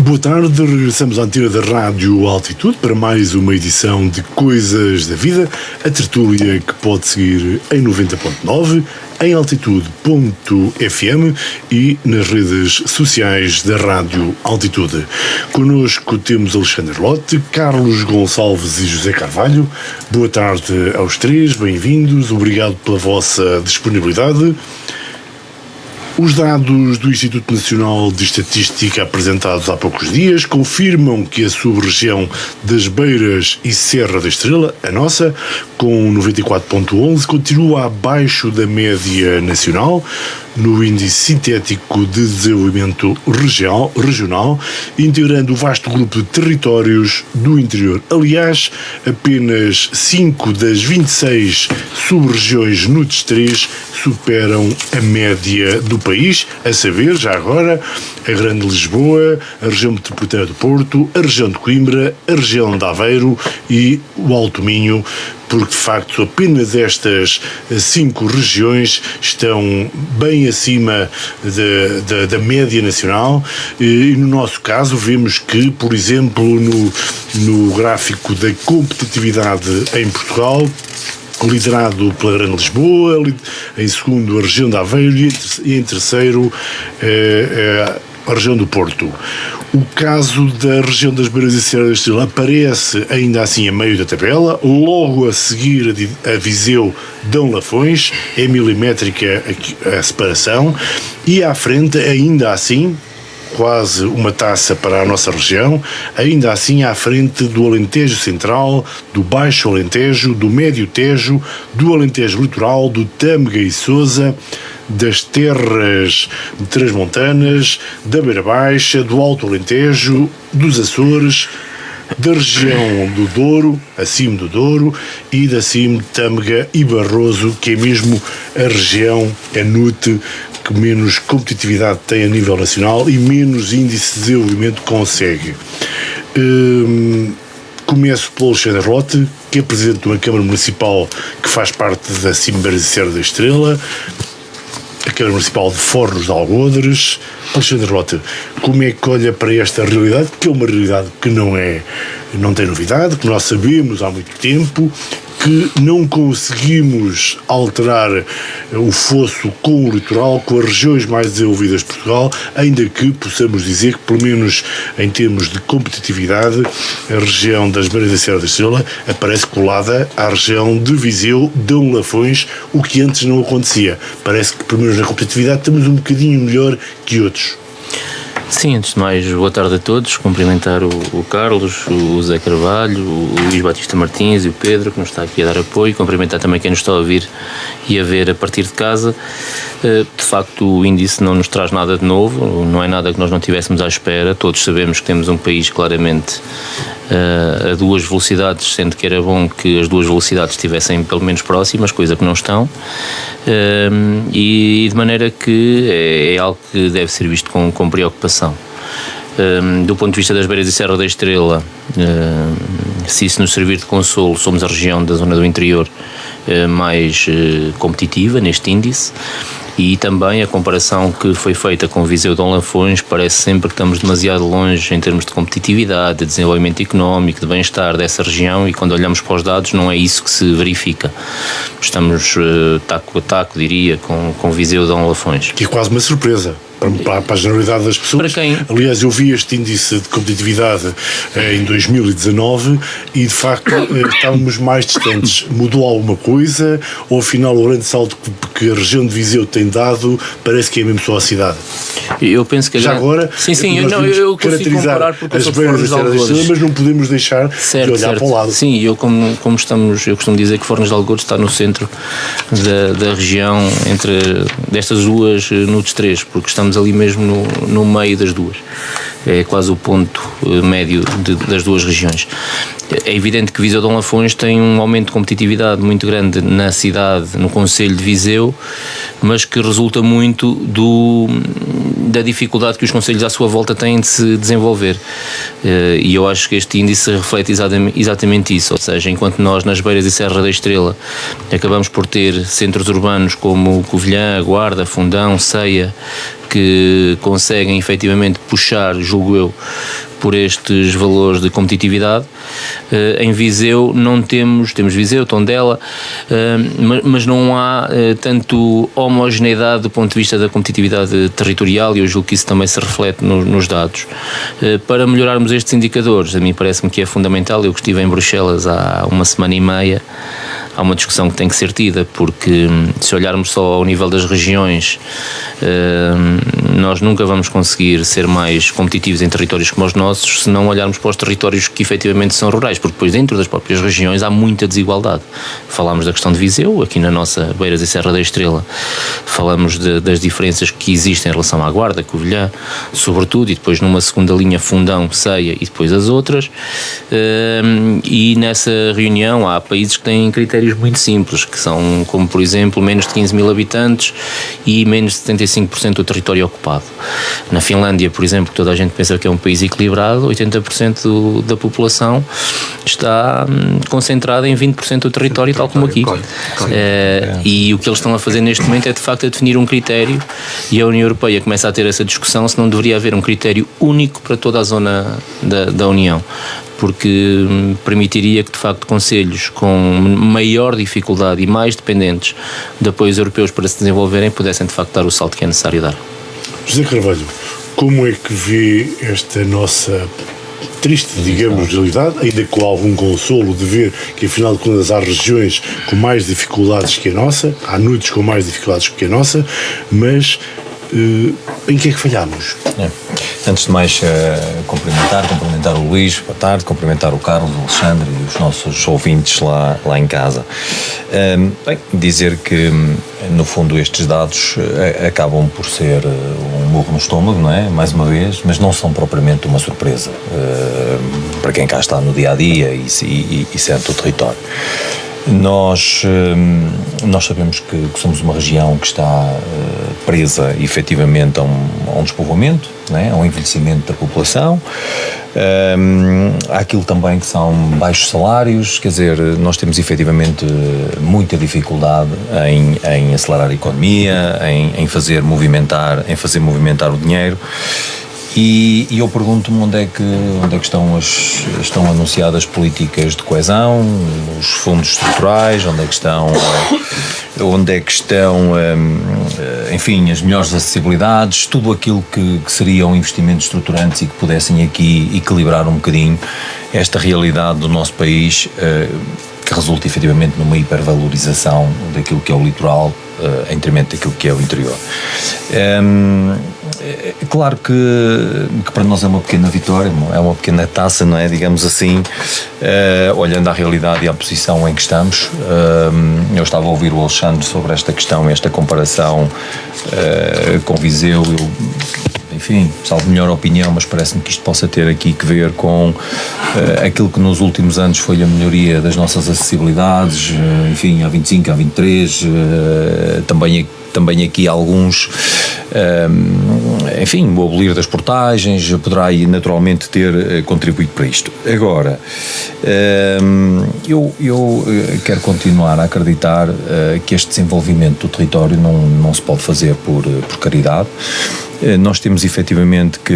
Boa tarde, regressamos à antena da Rádio Altitude para mais uma edição de Coisas da Vida, a tertúlia que pode seguir em 90.9, em altitude.fm e nas redes sociais da Rádio Altitude. Connosco temos Alexandre Lote, Carlos Gonçalves e José Carvalho. Boa tarde aos três, bem-vindos, obrigado pela vossa disponibilidade. Os dados do Instituto Nacional de Estatística apresentados há poucos dias confirmam que a sub-região das Beiras e Serra da Estrela, a nossa, com 94.11, continua abaixo da média nacional no Índice Sintético de Desenvolvimento Regional, integrando o vasto grupo de territórios do interior. Aliás, apenas 5 das 26 sub-regiões NUTS 3 superam a média do país, a saber, já agora, a Grande Lisboa, a região metropolitana do Porto, a região de Coimbra, a região de Aveiro e o Alto Minho, porque de facto apenas estas 5 regiões estão bem acima da média nacional e no nosso caso vemos que, por exemplo, no gráfico da competitividade em Portugal, liderado pela Grande Lisboa, em segundo a região de Aveiro e em terceiro a região do Porto. O caso da região das Beiras e Serra da Estrela aparece ainda assim a meio da tabela, logo a seguir a Viseu Dão Lafões, é milimétrica a separação, e à frente ainda assim, quase uma taça para a nossa região, ainda assim à frente do Alentejo Central, do Baixo Alentejo, do Médio Tejo, do Alentejo Litoral, do Tâmega e Sousa, das terras transmontanas, da Beira Baixa, do Alto Alentejo, dos Açores, da região do Douro, acima do Douro, e da cima de Tâmega e Barroso, que é mesmo a região, a NUT, que menos competitividade tem a nível nacional e menos índice de desenvolvimento consegue. Começo pelo Alexandre Lote, que é presidente de uma Câmara Municipal que faz parte da Beiras e Serra da Estrela, a Câmara Municipal de Fornos de Algodres. Alexandre Lote, como é que olha para esta realidade, que é uma realidade que não tem novidade, que nós sabemos há muito tempo, que não conseguimos alterar o fosso com o litoral, com as regiões mais desenvolvidas de Portugal, ainda que possamos dizer que, pelo menos em termos de competitividade, a região das Beiras da Serra da Estrela aparece colada à região de Viseu, Dão Lafões, o que antes não acontecia. Parece que, pelo menos na competitividade, estamos um bocadinho melhor que outros. Sim, antes de mais, boa tarde a todos, cumprimentar o Carlos, o Zé Carvalho, o Luís Batista Martins e o Pedro, que nos está aqui a dar apoio, cumprimentar também quem nos está a ouvir e a ver a partir de casa. De facto, o índice não nos traz nada de novo, não é nada que nós não tivéssemos à espera. Todos sabemos que temos um país claramente a duas velocidades, sendo que era bom que as duas velocidades estivessem pelo menos próximas, coisa que não estão, e de maneira que é algo que deve ser visto com preocupação. Do ponto de vista das Beiras e Serra da Estrela, se isso nos servir de consolo, somos a região da zona do interior mais competitiva neste índice, e também a comparação que foi feita com Viseu Dão Lafões parece sempre que estamos demasiado longe em termos de competitividade, de desenvolvimento económico, de bem-estar dessa região, e quando olhamos para os dados não é isso que se verifica. Estamos taco a taco, diria, com Viseu Dão Lafões. Que é quase uma surpresa para a generalidade das pessoas. Para quem? Aliás, eu vi este índice de competitividade em 2019 e, de facto, estávamos mais distantes. Mudou alguma coisa? Ou, afinal, o grande salto que a região de Viseu tem dado parece que é mesmo só a cidade? Eu penso que já agora, sim, eu consigo comparar porque eu sou de Fornos de Algodres, mas não podemos deixar de olhar para o lado. Sim, eu costumo dizer que Fornos de Algodres está no centro da região, destas duas NUTS 3, porque estamos ali mesmo no meio das duas. É quase o ponto médio das duas regiões. É evidente que Viseu Dão Lafões tem um aumento de competitividade muito grande na cidade, no concelho de Viseu, mas que resulta muito da dificuldade que os concelhos à sua volta têm de se desenvolver. E eu acho que este índice reflete exatamente isso, ou seja, enquanto nós nas Beiras e Serra da Estrela acabamos por ter centros urbanos como Covilhã, Guarda, Fundão, Ceia, que conseguem efetivamente puxar, julgo eu, por estes valores de competitividade. Em Viseu não temos Viseu, Tondela, mas não há tanto homogeneidade do ponto de vista da competitividade territorial, e eu julgo que isso também se reflete nos dados. Para melhorarmos estes indicadores, a mim parece-me que é fundamental. Eu que estive em Bruxelas há uma semana e meia, há uma discussão que tem que ser tida, porque se olharmos só ao nível das regiões, nós nunca vamos conseguir ser mais competitivos em territórios como os nossos se não olharmos para os territórios que efetivamente são rurais, porque depois dentro das próprias regiões há muita desigualdade. Falámos da questão de Viseu, aqui na nossa Beiras e Serra da Estrela, falamos das diferenças que existem em relação à Guarda, Covilhã, sobretudo, e depois numa segunda linha Fundão, Ceia e depois as outras, e nessa reunião há países que têm critérios muito simples, que são como, por exemplo, menos de 15 mil habitantes e menos de 75% do território ocupado. Na Finlândia, por exemplo, que toda a gente pensa que é um país equilibrado, 80% da população está concentrada em 20% do território, tal como aqui. E o que eles estão a fazer neste momento é, de facto, a definir um critério, e a União Europeia começa a ter essa discussão se não deveria haver um critério único para toda a zona da União, porque permitiria que, de facto, concelhos com maior dificuldade e mais dependentes de apoios europeus para se desenvolverem pudessem, de facto, dar o salto que é necessário dar. José Carvalho, como é que vê esta nossa triste, digamos, realidade, ainda com algum consolo de ver que, afinal de contas, há regiões com mais dificuldades que a nossa, há noites com mais dificuldades que a nossa, mas em que é que falhamos? Antes de mais, cumprimentar o Luís, boa tarde, cumprimentar o Carlos, o Alexandre e os nossos ouvintes lá em casa. Bem, dizer que, no fundo, estes dados acabam por ser um murro no estômago, não é? Mais uma vez, mas não são propriamente uma surpresa para quem cá está no dia-a-dia e sente o território. Nós sabemos que somos uma região que está presa efetivamente a um despovoamento, né, a um envelhecimento da população, há aquilo também que são baixos salários, quer dizer, nós temos efetivamente muita dificuldade em acelerar a economia, em fazer movimentar o dinheiro. E eu pergunto-me onde é que estão anunciadas políticas de coesão, os fundos estruturais, onde é que estão, enfim, as melhores acessibilidades, tudo aquilo que seriam investimentos estruturantes e que pudessem aqui equilibrar um bocadinho esta realidade do nosso país, que resulta efetivamente numa hipervalorização daquilo que é o litoral, em detrimento daquilo que é o interior. Claro que para nós é uma pequena vitória, é uma pequena taça, não é? Digamos assim, olhando à realidade e à posição em que estamos. Eu estava a ouvir o Alexandre sobre esta questão, esta comparação com Viseu. Enfim, salvo melhor opinião, mas parece-me que isto possa ter aqui que ver com aquilo que nos últimos anos foi a melhoria das nossas acessibilidades, enfim, a 25, a 23, também aqui alguns, enfim, o abolir das portagens poderá naturalmente ter contribuído para isto. Agora, eu quero continuar a acreditar que este desenvolvimento do território não se pode fazer por caridade. Nós temos efetivamente que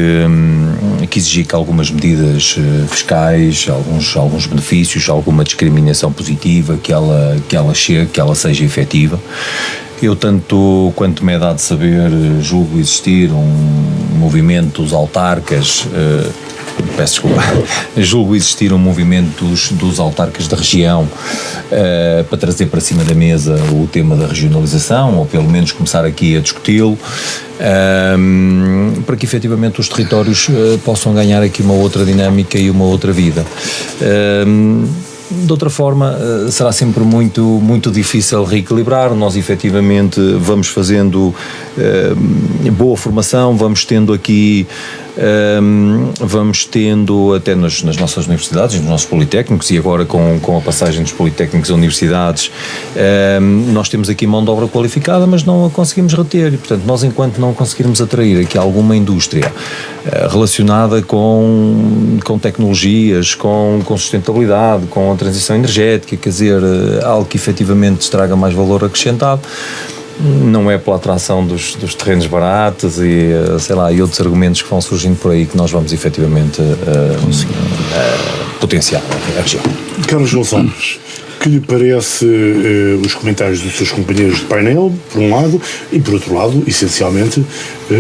exigir que algumas medidas fiscais, alguns benefícios, alguma discriminação positiva, que ela chegue, que ela seja efetiva. Eu, tanto quanto me é dado saber, julgo existir um movimento dos autarcas, julgo existir um movimento dos autarcas da região para trazer para cima da mesa o tema da regionalização, ou pelo menos começar aqui a discuti-lo, para que efetivamente os territórios possam ganhar aqui uma outra dinâmica e uma outra vida. De outra forma, será sempre muito, muito difícil reequilibrar. Nós efetivamente vamos fazendo boa formação, vamos tendo aqui, até nas nossas universidades, nos nossos politécnicos, e agora com a passagem dos politécnicos a universidades, nós temos aqui mão de obra qualificada, mas não a conseguimos reter, e portanto nós, enquanto não conseguirmos atrair aqui alguma indústria relacionada com tecnologias, com sustentabilidade, com a transição energética, quer dizer, algo que efetivamente traga mais valor acrescentado, não é pela atração dos terrenos baratos e, sei lá, e outros argumentos que vão surgindo por aí que nós vamos efetivamente potenciar a região. Carlos Gonçalves, que lhe parece os comentários dos seus companheiros de painel, por um lado, e por outro lado, essencialmente,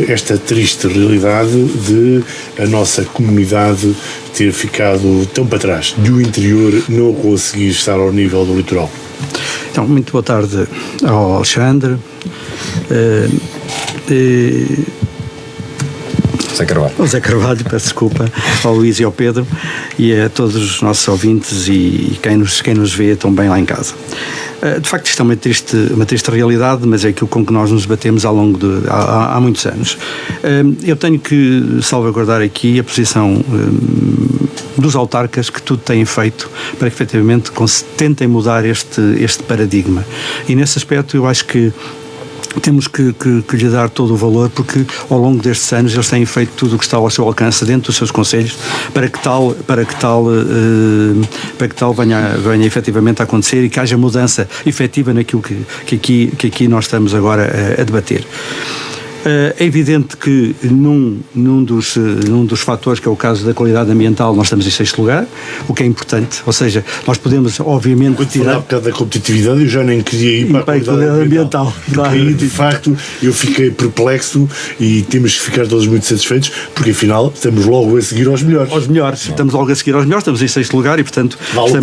esta triste realidade de a nossa comunidade ter ficado tão para trás, de o interior não conseguir estar ao nível do litoral? Então, muito boa tarde ao Alexandre, ao Zé Carvalho, peço desculpa, ao Luís e ao Pedro e a todos os nossos ouvintes e quem nos vê também lá em casa. De facto, isto é uma triste realidade, mas é aquilo com que nós nos batemos ao longo há muitos anos. Eu tenho que salvaguardar aqui a posição dos autarcas que tudo têm feito para que efetivamente tentem mudar este paradigma. E nesse aspecto eu acho que temos que lhe dar todo o valor, porque ao longo destes anos eles têm feito tudo o que está ao seu alcance dentro dos seus conselhos para que tal venha efetivamente a acontecer e que haja mudança efetiva naquilo que aqui nós estamos agora a debater. É evidente que num dos fatores, que é o caso da qualidade ambiental, nós estamos em 6º lugar, o que é importante, ou seja, nós podemos obviamente quando tirar... Quando falar da competitividade, eu já nem queria ir para a qualidade ambiental. Claro. Aí, de facto, eu fiquei perplexo e temos que ficar todos muito satisfeitos, porque afinal estamos logo a seguir aos melhores. Estamos logo a seguir aos melhores, estamos em 6º lugar e portanto vale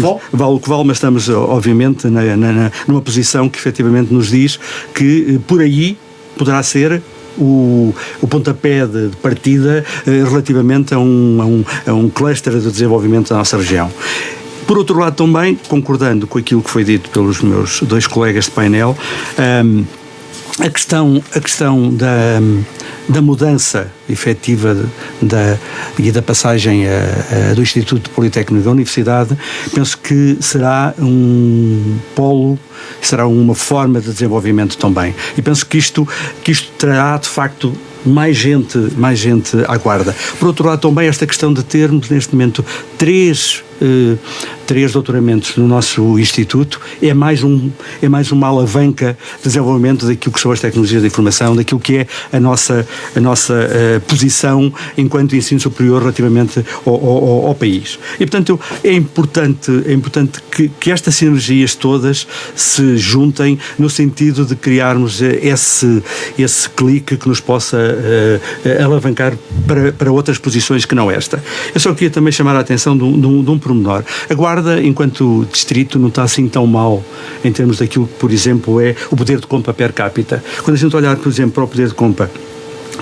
o que vale, mas estamos obviamente numa posição que efetivamente nos diz que por aí poderá ser o pontapé de partida relativamente a um cluster de desenvolvimento da nossa região. Por outro lado, também, concordando com aquilo que foi dito pelos meus dois colegas de painel, a questão da mudança efetiva e da passagem do Instituto Politécnico da Universidade, penso que será um polo, será uma forma de desenvolvimento também. E penso que isto trará, de facto, mais gente à guarda. Por outro lado, também esta questão de termos, neste momento, três doutoramentos no nosso Instituto é mais uma alavanca de desenvolvimento daquilo que são as tecnologias da informação, daquilo que é a nossa posição enquanto ensino superior relativamente ao país. E, portanto, é importante que estas sinergias todas se juntem no sentido de criarmos esse clique que nos possa alavancar para outras posições que não esta. Eu só queria também chamar a atenção de um pormenor. A Guarda, enquanto distrito, não está assim tão mal em termos daquilo que, por exemplo, é o poder de compra per capita. Quando a gente olhar, por exemplo, para o poder de compra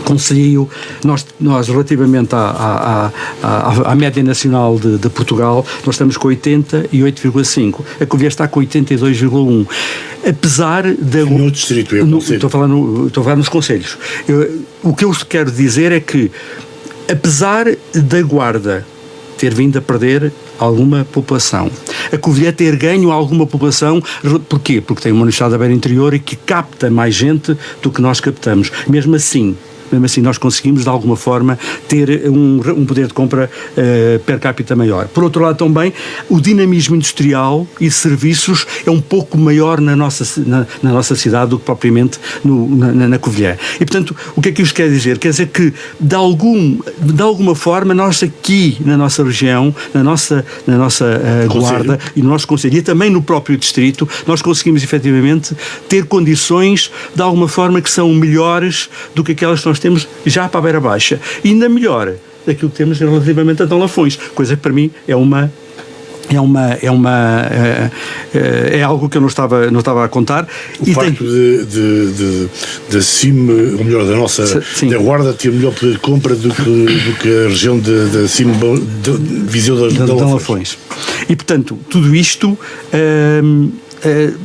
concelhio, nós relativamente à média nacional de Portugal, nós estamos com 88,5. A Covilhã está com 82,1. Apesar da... No distrito, estou a falar nos concelhos. O que eu quero dizer é que, apesar da Guarda ter vindo a perder alguma população, a Covilhã ter ganho alguma população, porquê? Porque tem uma universidade da beira interior e que capta mais gente do que nós captamos. Mesmo assim nós conseguimos de alguma forma ter um poder de compra per capita maior. Por outro lado também, o dinamismo industrial e serviços é um pouco maior na nossa cidade do que propriamente na Covilhã. E portanto, o que é que isto quer dizer? Quer dizer que de alguma forma nós aqui na nossa região, na nossa Guarda e no nosso concelho e também no próprio distrito, nós conseguimos efetivamente ter condições de alguma forma que são melhores do que aquelas que nós temos já para a beira baixa, e ainda melhor daquilo que temos relativamente a Dom Lafões, coisa que para mim é algo que eu não estava a contar. O facto da CIM, ou melhor, da Guarda ter melhor poder de compra do que a região da CIM de Viseu de Dom Lafões. E portanto, tudo isto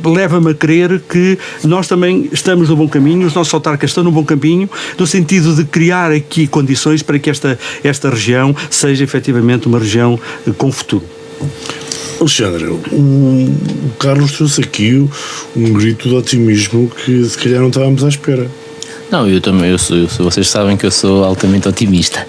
leva-me a crer que nós também estamos no bom caminho, os nossos autarcas estão no bom caminho, no sentido de criar aqui condições para que esta região seja efetivamente uma região com futuro. Alexandre, o Carlos trouxe aqui um grito de otimismo que se calhar não estávamos à espera. Não, eu também, vocês sabem que eu sou altamente otimista.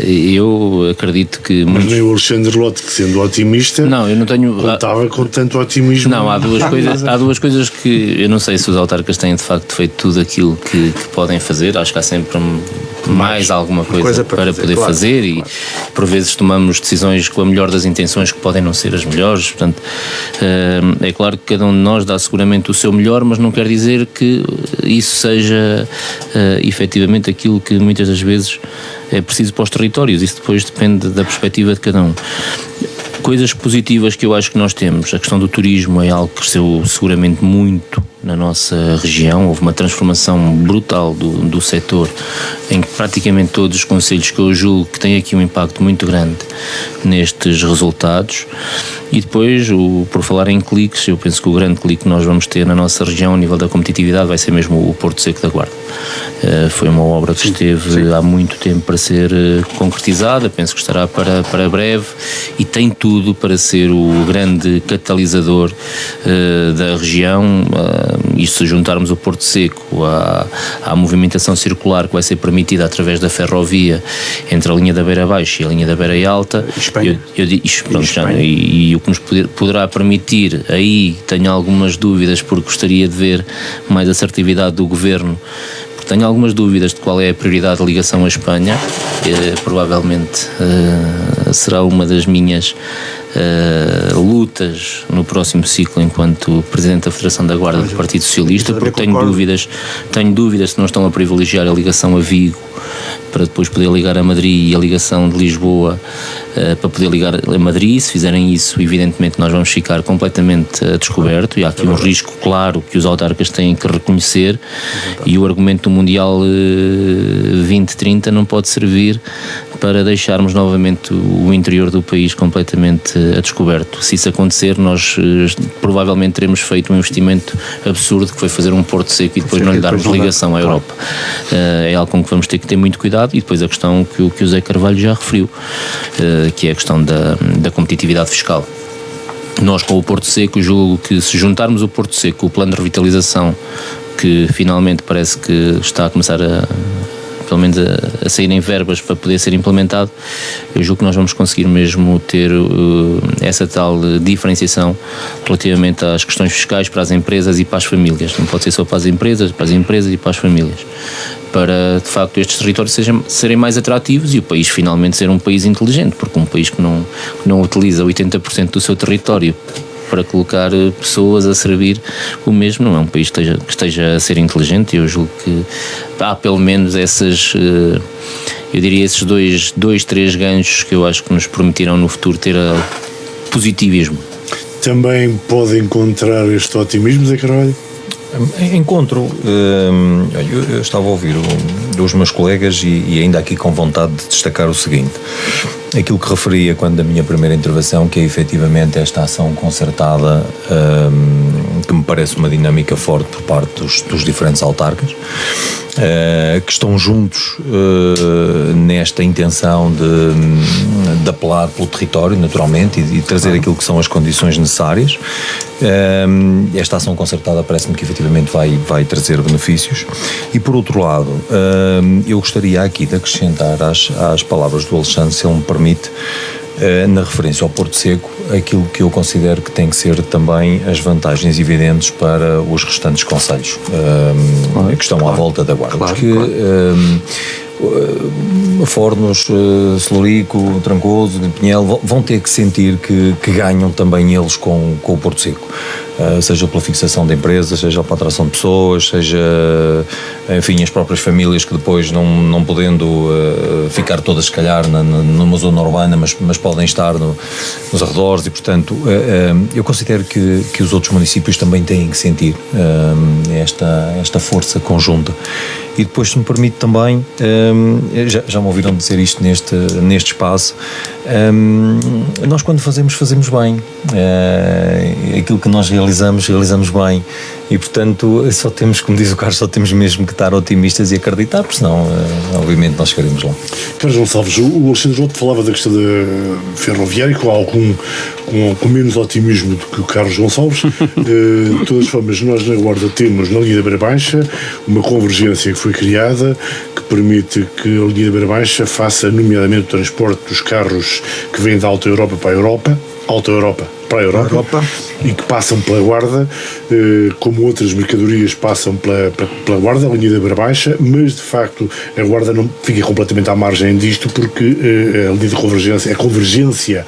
Eu acredito que... Mas nem o Alexandre Lote, que sendo otimista, não, eu não tenho... estava com tanto otimismo. Não, há duas coisas que eu não sei se os autarcas têm de facto feito tudo aquilo que podem fazer. Acho que há sempre mais alguma coisa para poder fazer, e por vezes tomamos decisões com a melhor das intenções que podem não ser as melhores. Portanto, é claro que cada um de nós dá seguramente o seu melhor, mas não quer dizer que isso seja efetivamente aquilo que muitas das vezes é preciso para os territórios. Isso depois depende da perspectiva de cada um. Coisas positivas que eu acho que nós temos: a questão do turismo é algo que cresceu seguramente muito na nossa região. Houve uma transformação brutal do setor, em que praticamente todos os concelhos, que eu julgo que têm aqui um impacto muito grande nestes resultados. E depois, por falar em cliques, eu penso que o grande clique que nós vamos ter na nossa região, a nível da competitividade, vai ser mesmo o Porto Seco da Guarda. Foi uma obra que esteve há muito tempo para ser concretizada, penso que estará para breve, e tem tudo para ser o grande catalisador da região. E se juntarmos o Porto Seco à movimentação circular que vai ser permitida através da ferrovia entre a linha da Beira Baixa e a linha da Beira Alta, e o que nos poderá permitir, aí tenho algumas dúvidas, porque gostaria de ver mais assertividade do Governo. Tenho algumas dúvidas de qual é a prioridade de ligação à Espanha. Provavelmente será uma das minhas lutas no próximo ciclo enquanto Presidente da Federação da Guarda do Partido Socialista, porque tenho dúvidas se não estão a privilegiar a ligação a Vigo para depois poder ligar a Madrid, e a ligação de Lisboa para poder ligar a Madrid. Se fizerem isso, evidentemente nós vamos ficar completamente a descoberto, e há aqui um risco claro que os autarcas têm que reconhecer. E o argumento do Mundial 2030 não pode servir para deixarmos novamente o interior do país completamente a descoberto. Se isso acontecer, nós provavelmente teremos feito um investimento absurdo, que foi fazer um Porto Seco e depois não lhe darmos ligação à Europa. É algo com que vamos ter que ter muito cuidado. E depois a questão que o Zé Carvalho já referiu, que é a questão da competitividade fiscal. Nós, com o Porto Seco, julgo que se juntarmos o Porto Seco com o plano de revitalização, que finalmente parece que está a começar pelo menos a saírem verbas para poder ser implementado, eu julgo que nós vamos conseguir mesmo ter essa tal diferenciação relativamente às questões fiscais para as empresas e para as famílias. Não pode ser só para as empresas e para as famílias, para de facto estes territórios serem mais atrativos e o país finalmente ser um país inteligente, porque um país que não utiliza 80% do seu território para colocar pessoas a servir o mesmo, não é um país que esteja a ser inteligente. Eu julgo que há pelo menos esses três ganchos que eu acho que nos permitirão no futuro ter positivismo. Também pode encontrar este otimismo, Zé Carvalho? Encontro. Eu estava a ouvir os meus colegas e ainda aqui com vontade de destacar o seguinte: aquilo que referia quando da minha primeira intervenção, que é efetivamente esta ação concertada, que me parece uma dinâmica forte por parte dos diferentes autarcas, que estão juntos nesta intenção de apelar pelo território, naturalmente, e trazer aquilo que são as condições necessárias. Esta ação concertada parece-me que efetivamente vai trazer benefícios. E por outro lado, eu gostaria aqui de acrescentar às palavras do Alexandre, se ele me permite, na referência ao Porto Seco, aquilo que eu considero que tem que ser também as vantagens evidentes para os restantes concelhos que estão à volta da Guarda. Porque Fornos, Celurico, Trancoso, Pinhel vão ter que sentir que ganham também eles com o Porto Seco, seja pela fixação de empresas, seja pela atração de pessoas, seja, enfim, as próprias famílias que depois não podendo ficar todas se calhar numa zona urbana, mas podem estar nos arredores, e portanto eu considero que os outros municípios também têm que sentir esta força conjunta. E depois, se me permite também, já me ouviram dizer isto neste espaço, nós quando fazemos bem, aquilo que nós realizamos bem, e portanto só temos, como diz o Carlos, só temos mesmo que estar otimistas e acreditar, porque senão obviamente nós chegaremos lá. Carlos Gonçalves, o Alexandre Lote falava da questão da ferroviária com algum com menos otimismo do que o Carlos Gonçalves. De todas as formas, nós na Guarda temos na linha da Beira Baixa uma convergência que foi criada que permite que a linha da Beira Baixa faça nomeadamente o transporte dos carros que vêm da Alta Europa para a Europa, Alta Europa para a Europa. E que passam pela Guarda, como outras mercadorias passam pela Guarda, a linha da Beira Baixa, mas de facto a Guarda não fica completamente à margem disto, porque a linha de convergência, a convergência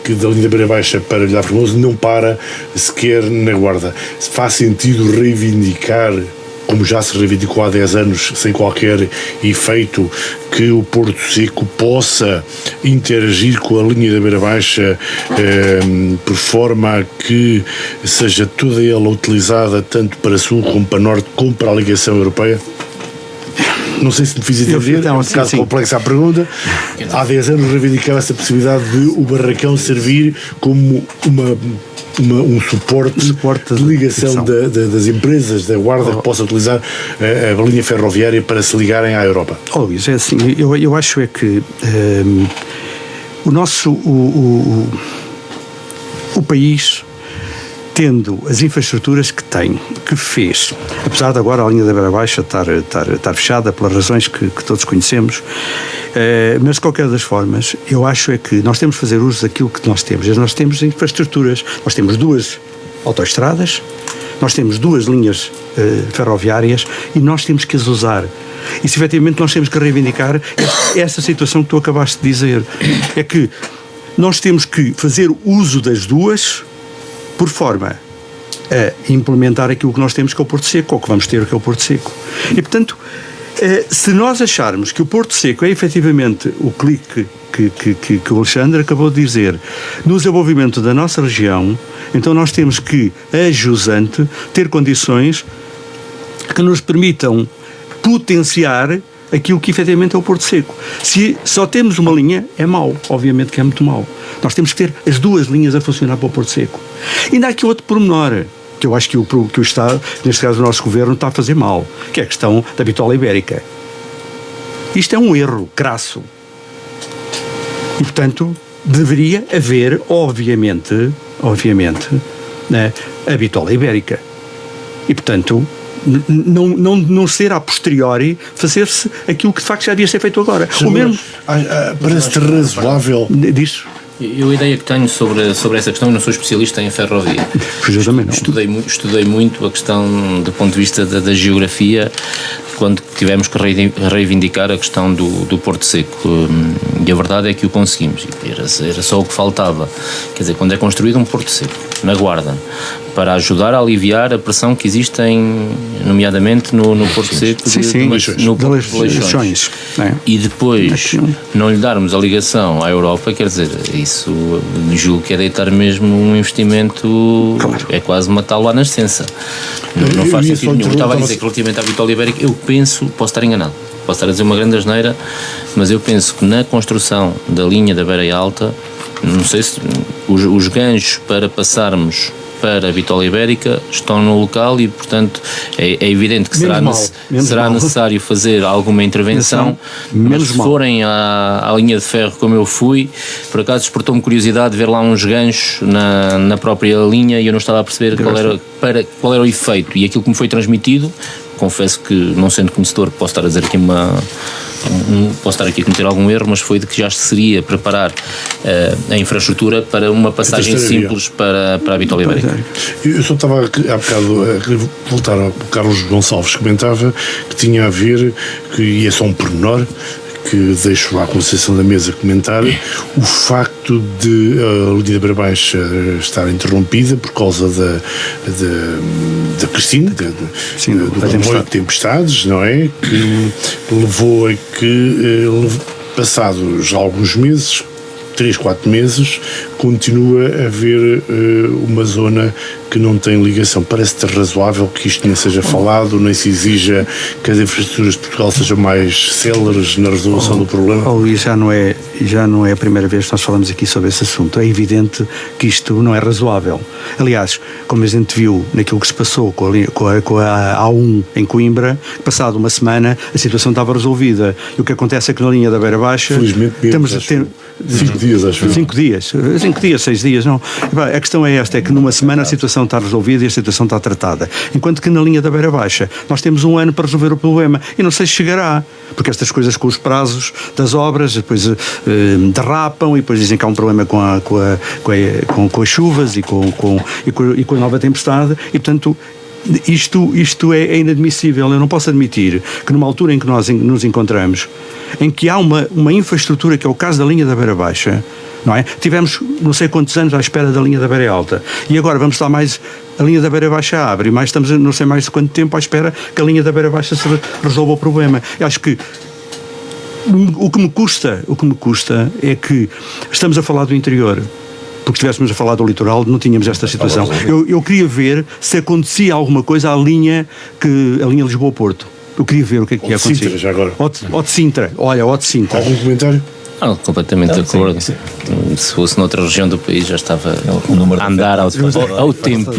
que da linha da Beira Baixa para Vilhar Formoso não para sequer na Guarda. Faz sentido reivindicar, como já se reivindicou há 10 anos, sem qualquer efeito, que o Porto Seco possa interagir com a linha da Beira Baixa por forma a que seja toda ela utilizada tanto para sul como para norte, como para a ligação europeia? Não sei se me fiz entender, é um bocado complexa a pergunta. Há 10 anos reivindicava essa possibilidade de o Barracão servir como um suporte de ligação das empresas da Guarda que possa utilizar a linha ferroviária para se ligarem à Europa. Luís, é assim, eu acho é que o país, tendo as infraestruturas que tem, que fez, apesar de agora a linha da Beira Baixa estar fechada pelas razões que todos conhecemos, mas de qualquer das formas, eu acho é que nós temos de fazer uso daquilo que nós temos. Nós temos infraestruturas, nós temos 2 autoestradas, nós temos 2 linhas ferroviárias e nós temos que as usar. E se efetivamente nós temos que reivindicar essa situação que tu acabaste de dizer, é que nós temos que fazer uso das 2 por forma a implementar aquilo que nós temos, que é o Porto Seco, ou que vamos ter, que é o Porto Seco. E, portanto, se nós acharmos que o Porto Seco é efetivamente o clique que o Alexandre acabou de dizer no desenvolvimento da nossa região, então nós temos que, a jusante, ter condições que nos permitam potenciar aquilo que efetivamente é o Porto Seco. Se só temos uma linha, é mau, obviamente que é muito mau. Nós temos que ter as 2 linhas a funcionar para o Porto Seco. E ainda há aqui outro pormenor, que eu acho que o Estado, neste caso o nosso Governo, está a fazer mal, que é a questão da bitola ibérica. Isto é um erro crasso. E, portanto, deveria haver, obviamente, né, a bitola ibérica. E, portanto, não ser a posteriori fazer-se aquilo que de facto já devia ser feito agora. O mesmo parece-te razoável disso. Eu a ideia que tenho sobre essa questão, eu não sou especialista em ferrovia. Estudei muito a questão do ponto de vista da geografia quando tivemos que reivindicar a questão do Porto Seco, e a verdade é que o conseguimos, era só o que faltava. Quer dizer, quando é construído um Porto Seco na Guarda para ajudar a aliviar a pressão que existe nomeadamente no Porto Seco no Porto de Leixões, e depois não lhe darmos a ligação à Europa, quer dizer, isso julgo que é deitar mesmo um investimento, é quase matá-lo lá na nascença. Não faz sentido nenhum. Eu estava a dizer que relativamente à bitola ibérica, eu penso, posso estar enganado, posso estar a dizer uma grande asneira, mas eu penso que na construção da linha da Beira Alta, não sei se os ganchos para passarmos para a bitola ibérica estão no local e, portanto, é evidente que será necessário fazer alguma intervenção, mas se forem à linha de ferro como eu fui, por acaso despertou-me curiosidade de ver lá uns ganchos na própria linha e eu não estava a perceber qual era o efeito, e aquilo que me foi transmitido, confesso que, não sendo conhecedor, posso estar a dizer aqui posso estar aqui a cometer algum erro, mas foi de que já se seria preparar a infraestrutura para uma passagem simples para a bitola ibérica. Eu só estava há bocado a querer voltar ao Carlos Gonçalves, que comentava que tinha a ver, e é só um pormenor que deixo à Conceição da Mesa comentar, o facto de a linha da Beira Baixa estar interrompida por causa da Cristina, do comboio de tempestades, não é? Que levou a que, passados alguns meses, 3, 4 meses, continua a haver uma zona que não tem ligação. Parece-te razoável que isto nem seja falado, nem se exija que as infraestruturas de Portugal sejam mais céleres na resolução do problema? Luís, já não é a primeira vez que nós falamos aqui sobre esse assunto. É evidente que isto não é razoável. Aliás, como a gente viu naquilo que se passou com a A1 em Coimbra, passado uma semana a situação estava resolvida. E o que acontece é que na linha da Beira Baixa felizmente estamos a ter... dias, acho que 5 dias, 6 dias, não. A questão é esta, é que numa semana a situação está resolvida e a situação está tratada. Enquanto que na linha da Beira Baixa nós temos um ano para resolver o problema e não sei se chegará, porque estas coisas com os prazos das obras depois derrapam e depois dizem que há um problema com as chuvas e com a nova tempestade e, portanto, isto é inadmissível. Eu não posso admitir que numa altura em que nós nos encontramos, em que há uma infraestrutura, que é o caso da linha da Beira Baixa, não é? Tivemos não sei quantos anos à espera da linha da Beira Alta e agora vamos estar mais, a linha da Beira Baixa abre, e estamos não sei mais de quanto tempo à espera que a linha da Beira Baixa se resolva o problema. Eu acho que o que me custa é que estamos a falar do interior, porque se estivéssemos a falar do litoral não tínhamos esta situação. Eu queria ver se acontecia alguma coisa à linha Lisboa-Porto. Eu queria ver o que é que ia acontecer. Sintra, já agora. Ou de Sintra. Olha, ou de Sintra. Algum comentário? Completamente de acordo. Sim. Se fosse noutra região do país já estava a andar ao tempo.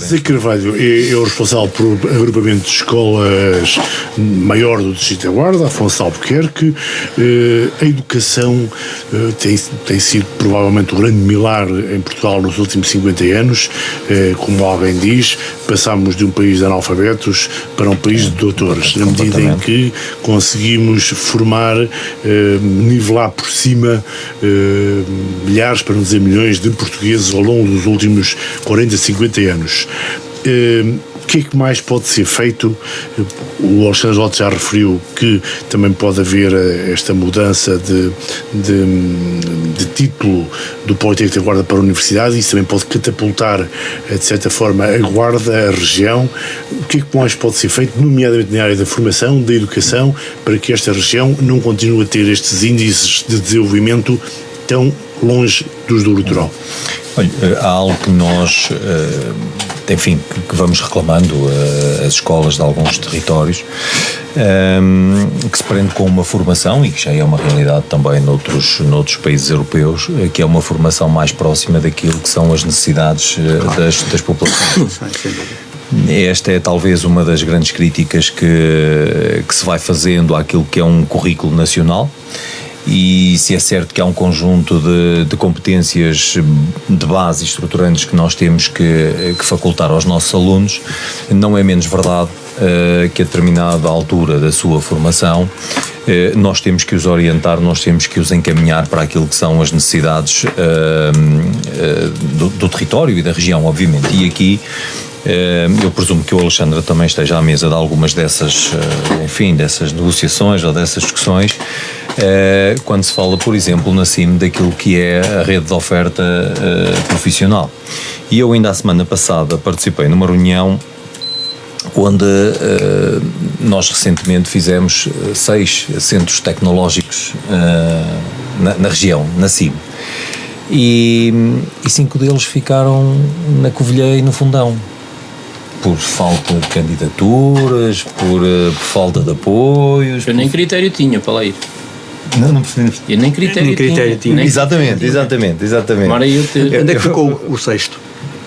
Zé Carvalho é o responsável por agrupamento de escolas maior do Distrito da Guarda, Afonso Albuquerque. A educação tem sido provavelmente o grande milagre em Portugal nos últimos 50 anos. Como alguém diz, passámos de um país de analfabetos para um país de doutores, na medida em que conseguimos formar, nivelar por cima milhares, para não dizer milhões, de portugueses ao longo dos últimos 40, 50 anos. O que é que mais pode ser feito? O Alexandre Lopes já referiu que também pode haver esta mudança de título do Politécnico da Guarda para a Universidade, isso também pode catapultar, de certa forma, a Guarda, a região. O que é que mais pode ser feito, nomeadamente na área da formação, da educação, para que esta região não continue a ter estes índices de desenvolvimento tão longe dos do litoral? Olha, há algo que nós, enfim, que vamos reclamando as escolas de alguns territórios, que se prende com uma formação, e que já é uma realidade também noutros países europeus, que é uma formação mais próxima daquilo que são as necessidades das populações. Esta é talvez uma das grandes críticas que se vai fazendo àquilo que é um currículo nacional. E se é certo que há um conjunto de competências de base estruturantes que nós temos que facultar aos nossos alunos, não é menos verdade que a determinada altura da sua formação nós temos que os orientar, nós temos que os encaminhar para aquilo que são as necessidades do território e da região, obviamente. E aqui eu presumo que o Alexandre também esteja à mesa de algumas dessas negociações ou dessas discussões, quando se fala, por exemplo, na CIM, daquilo que é a rede de oferta profissional. E eu ainda a semana passada participei numa reunião onde nós recentemente fizemos 6 centros tecnológicos na região, na CIM. E 5 deles ficaram na Covilhã e no Fundão. Por falta de candidaturas, por falta de apoios. Eu nem critério tinha para lá ir. Não percebi. Eu nem critério tinha. Exatamente. Agora onde é que ficou o sexto?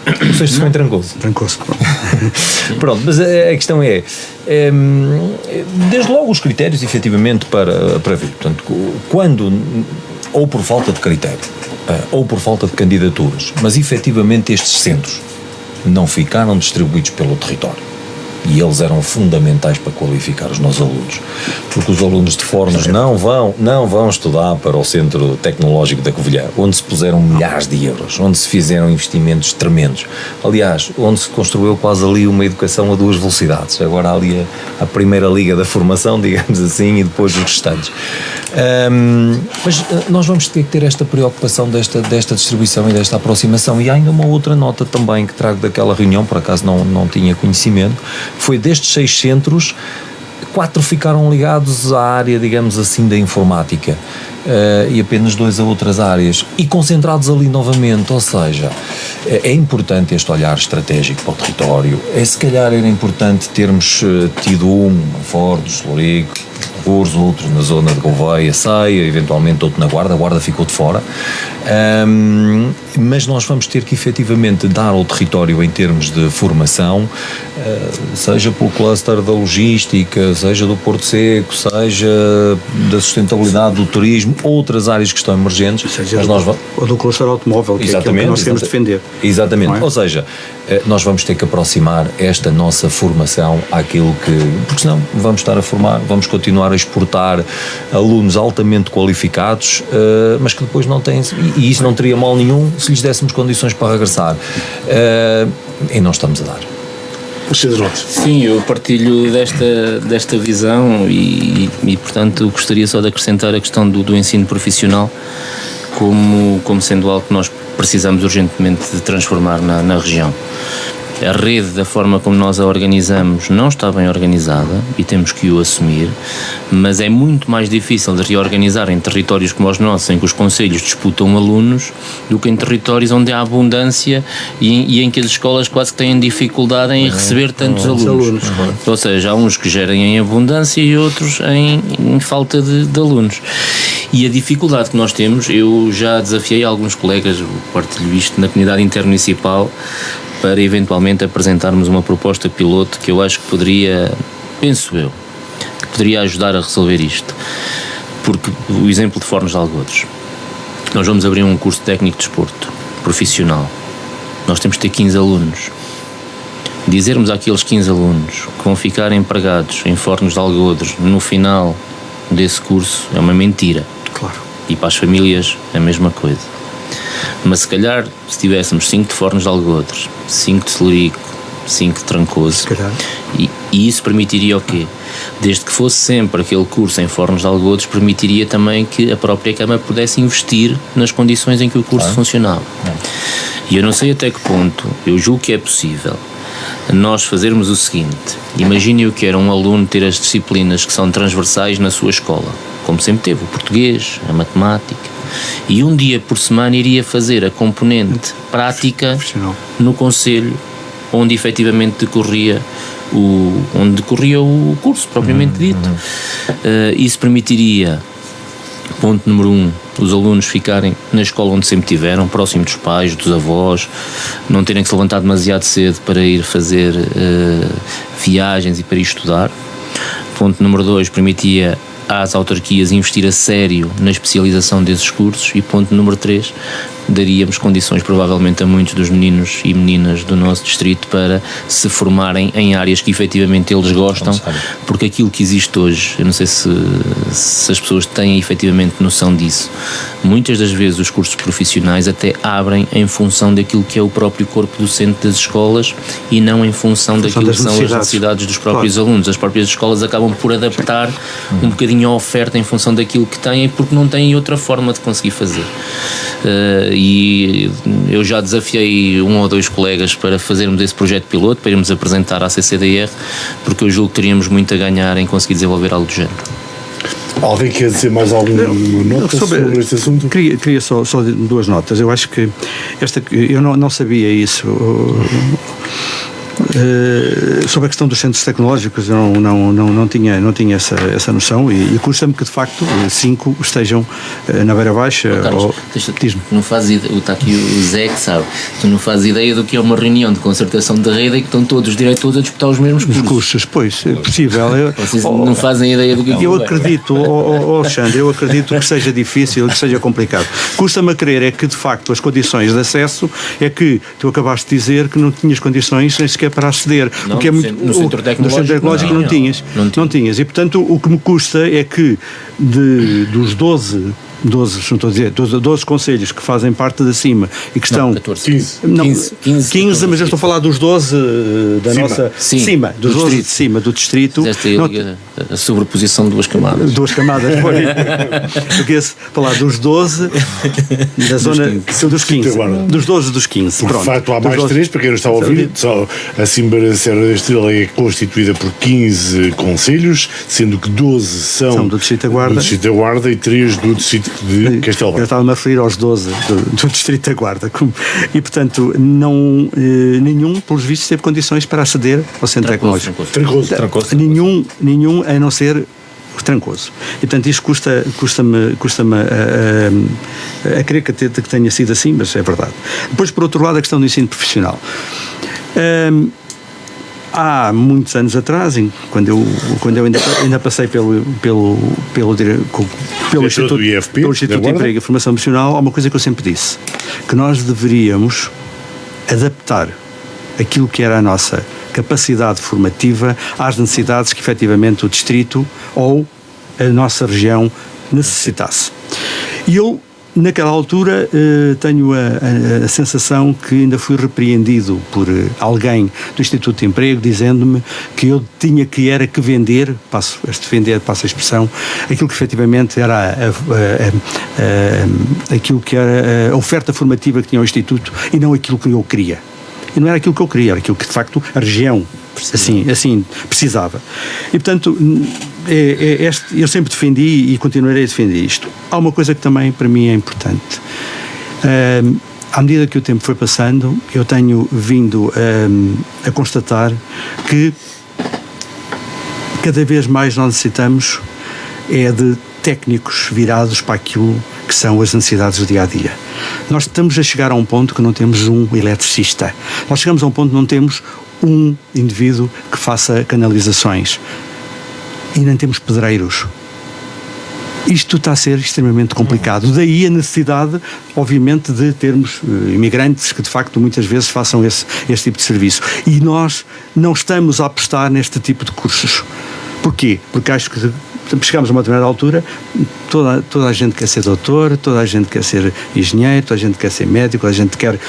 O sexto ficou em Trancoso. Pronto, mas a questão é, desde logo os critérios efetivamente para vir. Portanto, quando, ou por falta de critério, ou por falta de candidaturas, mas efetivamente estes centros não ficaram distribuídos pelo território. E eles eram fundamentais para qualificar os nossos alunos, porque os alunos de Fornos não vão estudar para o Centro Tecnológico da Covilhã, onde se puseram milhares de euros, onde se fizeram investimentos tremendos, aliás, onde se construiu quase ali uma educação a 2 velocidades, agora ali a primeira liga da formação, digamos assim, e depois os restantes. Mas nós vamos ter que ter esta preocupação desta distribuição e desta aproximação. E há ainda uma outra nota também que trago daquela reunião, por acaso não tinha conhecimento. Foi destes 6 centros, 4 ficaram ligados à área, digamos assim, da informática, e apenas 2 a outras áreas, e concentrados ali novamente. Ou seja, é importante este olhar estratégico para o território. Se calhar era importante termos tido uma Fornos, Lorico, Louros, outro na zona de Gouveia, Ceia, eventualmente outro na Guarda. A Guarda ficou de fora. Mas nós vamos ter que efetivamente dar ao território em termos de formação, seja pelo cluster da logística, seja do Porto Seco, seja da sustentabilidade do turismo, outras áreas que estão emergentes. Ou do cluster automóvel, que é aquilo que nós queremos defender. Exatamente. Ou seja, nós vamos ter que aproximar esta nossa formação àquilo que... Porque senão vamos estar a formar, vamos continuar a exportar alunos altamente qualificados, mas que depois não têm... E isso não teria mal nenhum se lhes dessemos condições para regressar. E não estamos a dar. Sim, eu partilho desta visão e, portanto, gostaria só de acrescentar a questão do ensino profissional como sendo algo que nós precisamos urgentemente de transformar na região. A rede, da forma como nós a organizamos, não está bem organizada e temos que o assumir, mas é muito mais difícil de reorganizar em territórios como os nossos, em que os concelhos disputam alunos, do que em territórios onde há abundância e em que as escolas quase que têm dificuldade em receber tantos alunos. Ou seja, há uns que gerem em abundância e outros em falta de alunos. E a dificuldade que nós temos, eu já desafiei alguns colegas, partilho isto na comunidade intermunicipal, para eventualmente apresentarmos uma proposta piloto que eu acho que poderia, penso eu, que poderia ajudar a resolver isto. Porque o exemplo de Fornos de Algodres, nós vamos abrir um curso técnico de desporto profissional, nós temos que ter 15 alunos. Dizermos àqueles 15 alunos que vão ficar empregados em Fornos de Algodres no final desse curso é uma mentira. Claro. E para as famílias é a mesma coisa. Mas se calhar, se tivéssemos 5 de Fornos de Algodres, 5 de Celurico, 5 de Trancoso, e isso permitiria o quê? Desde que fosse sempre aquele curso em Fornos de Algodres, permitiria também que a própria Câmara pudesse investir nas condições em que o curso funcionava. E eu não sei até que ponto, eu julgo que é possível nós fazermos o seguinte: imagine o que era um aluno ter as disciplinas que são transversais na sua escola, como sempre teve, o português, a matemática, e um dia por semana iria fazer a componente prática no concelho onde efetivamente decorria o curso propriamente dito. Isso permitiria, ponto número 1, os alunos ficarem na escola onde sempre tiveram, próximo dos pais, dos avós, não terem que se levantar demasiado cedo para ir fazer viagens e para ir estudar. Ponto número 2, permitia às autarquias investir a sério na especialização desses cursos. E ponto número 3, daríamos condições provavelmente a muitos dos meninos e meninas do nosso distrito para se formarem em áreas que efetivamente eles gostam, porque aquilo que existe hoje, eu não sei se as pessoas têm efetivamente noção disso, muitas das vezes os cursos profissionais até abrem em função daquilo que é o próprio corpo docente das escolas e não em função daquilo que são as necessidades dos próprios alunos. As próprias escolas acabam por adaptar um bocadinho a oferta em função daquilo que têm, porque não têm outra forma de conseguir fazer. E eu já desafiei 1 ou 2 colegas para fazermos esse projeto piloto, para irmos apresentar à CCDR, porque eu julgo que teríamos muito a ganhar em conseguir desenvolver algo do género. Alguém quer dizer mais alguma nota sobre este assunto? Queria só 2 notas. Eu acho que eu não sabia isso. Sobre a questão dos centros tecnológicos, eu não tinha essa noção, e custa-me que de facto 5 estejam na beira baixa. Carlos, não fazes ideia, está aqui o Zé que sabe, tu não fazes ideia do que é uma reunião de concertação de rede e que estão todos os diretores a disputar os mesmos cursos. Pois, é possível. Vocês não fazem ideia do que é. Eu acredito, Alexandre, que seja difícil, que seja complicado. Custa-me a crer é que de facto as condições de acesso, é que tu acabaste de dizer que não tinhas condições nem sequer para aceder, não, porque é muito, no centro tecnológico não tinhas, e portanto o que me custa é que dos 12 concelhos que fazem parte da CIMA e que estão... 15, mas eu estou a falar dos 12 da CIMA. nossa Sim, CIMA, dos 12 de CIMA, do distrito. A sobreposição de 2 camadas. 2 camadas, porque falar dos 12 da zona dos 15. Dos 12 dos 15. Por facto, há mais 3, para quem não está a ouvir. Só a CIMA da Serra da Estrela é constituída por 15 concelhos, sendo que 12 são do Distrito da Guarda e 3 do Distrito de Castelo Branco. Eu estava-me a referir aos 12 do Distrito da Guarda. E, portanto, nenhum, pelos vistos, teve condições para aceder ao centro tecnológico. Trancoso. Nenhum, a não ser Trancoso. E, portanto, isto custa-me a crer que tenha sido assim, mas é verdade. Depois, por outro lado, a questão do ensino profissional. Há muitos anos atrás, quando eu ainda passei pelo Instituto de Emprego e Formação Profissional, há uma coisa que eu sempre disse, que nós deveríamos adaptar aquilo que era a nossa capacidade formativa às necessidades que efetivamente o distrito ou a nossa região necessitasse. E eu, naquela altura, tenho a sensação que ainda fui repreendido por alguém do Instituto de Emprego, dizendo-me que eu tinha que vender, passo a expressão, aquilo que efetivamente era aquilo que era a oferta formativa que tinha o Instituto e não aquilo que eu queria. E não era aquilo que eu queria, era aquilo que de facto a região assim precisava. E portanto, eu sempre defendi e continuarei a defender isto. Há uma coisa que também para mim é importante. À medida que o tempo foi passando, eu tenho vindo a constatar que cada vez mais nós necessitamos de técnicos virados para aquilo que são as necessidades do dia-a-dia. Nós estamos a chegar a um ponto que não temos um eletricista. Nós chegamos a um ponto que não temos um indivíduo que faça canalizações. E nem temos pedreiros. Isto está a ser extremamente complicado. Daí a necessidade, obviamente, de termos imigrantes que, de facto, muitas vezes façam esse tipo de serviço. E nós não estamos a apostar neste tipo de cursos. Porquê? Porque acho que chegamos a uma determinada altura, toda a gente quer ser doutor, toda a gente quer ser engenheiro, toda a gente quer ser médico, toda a gente quer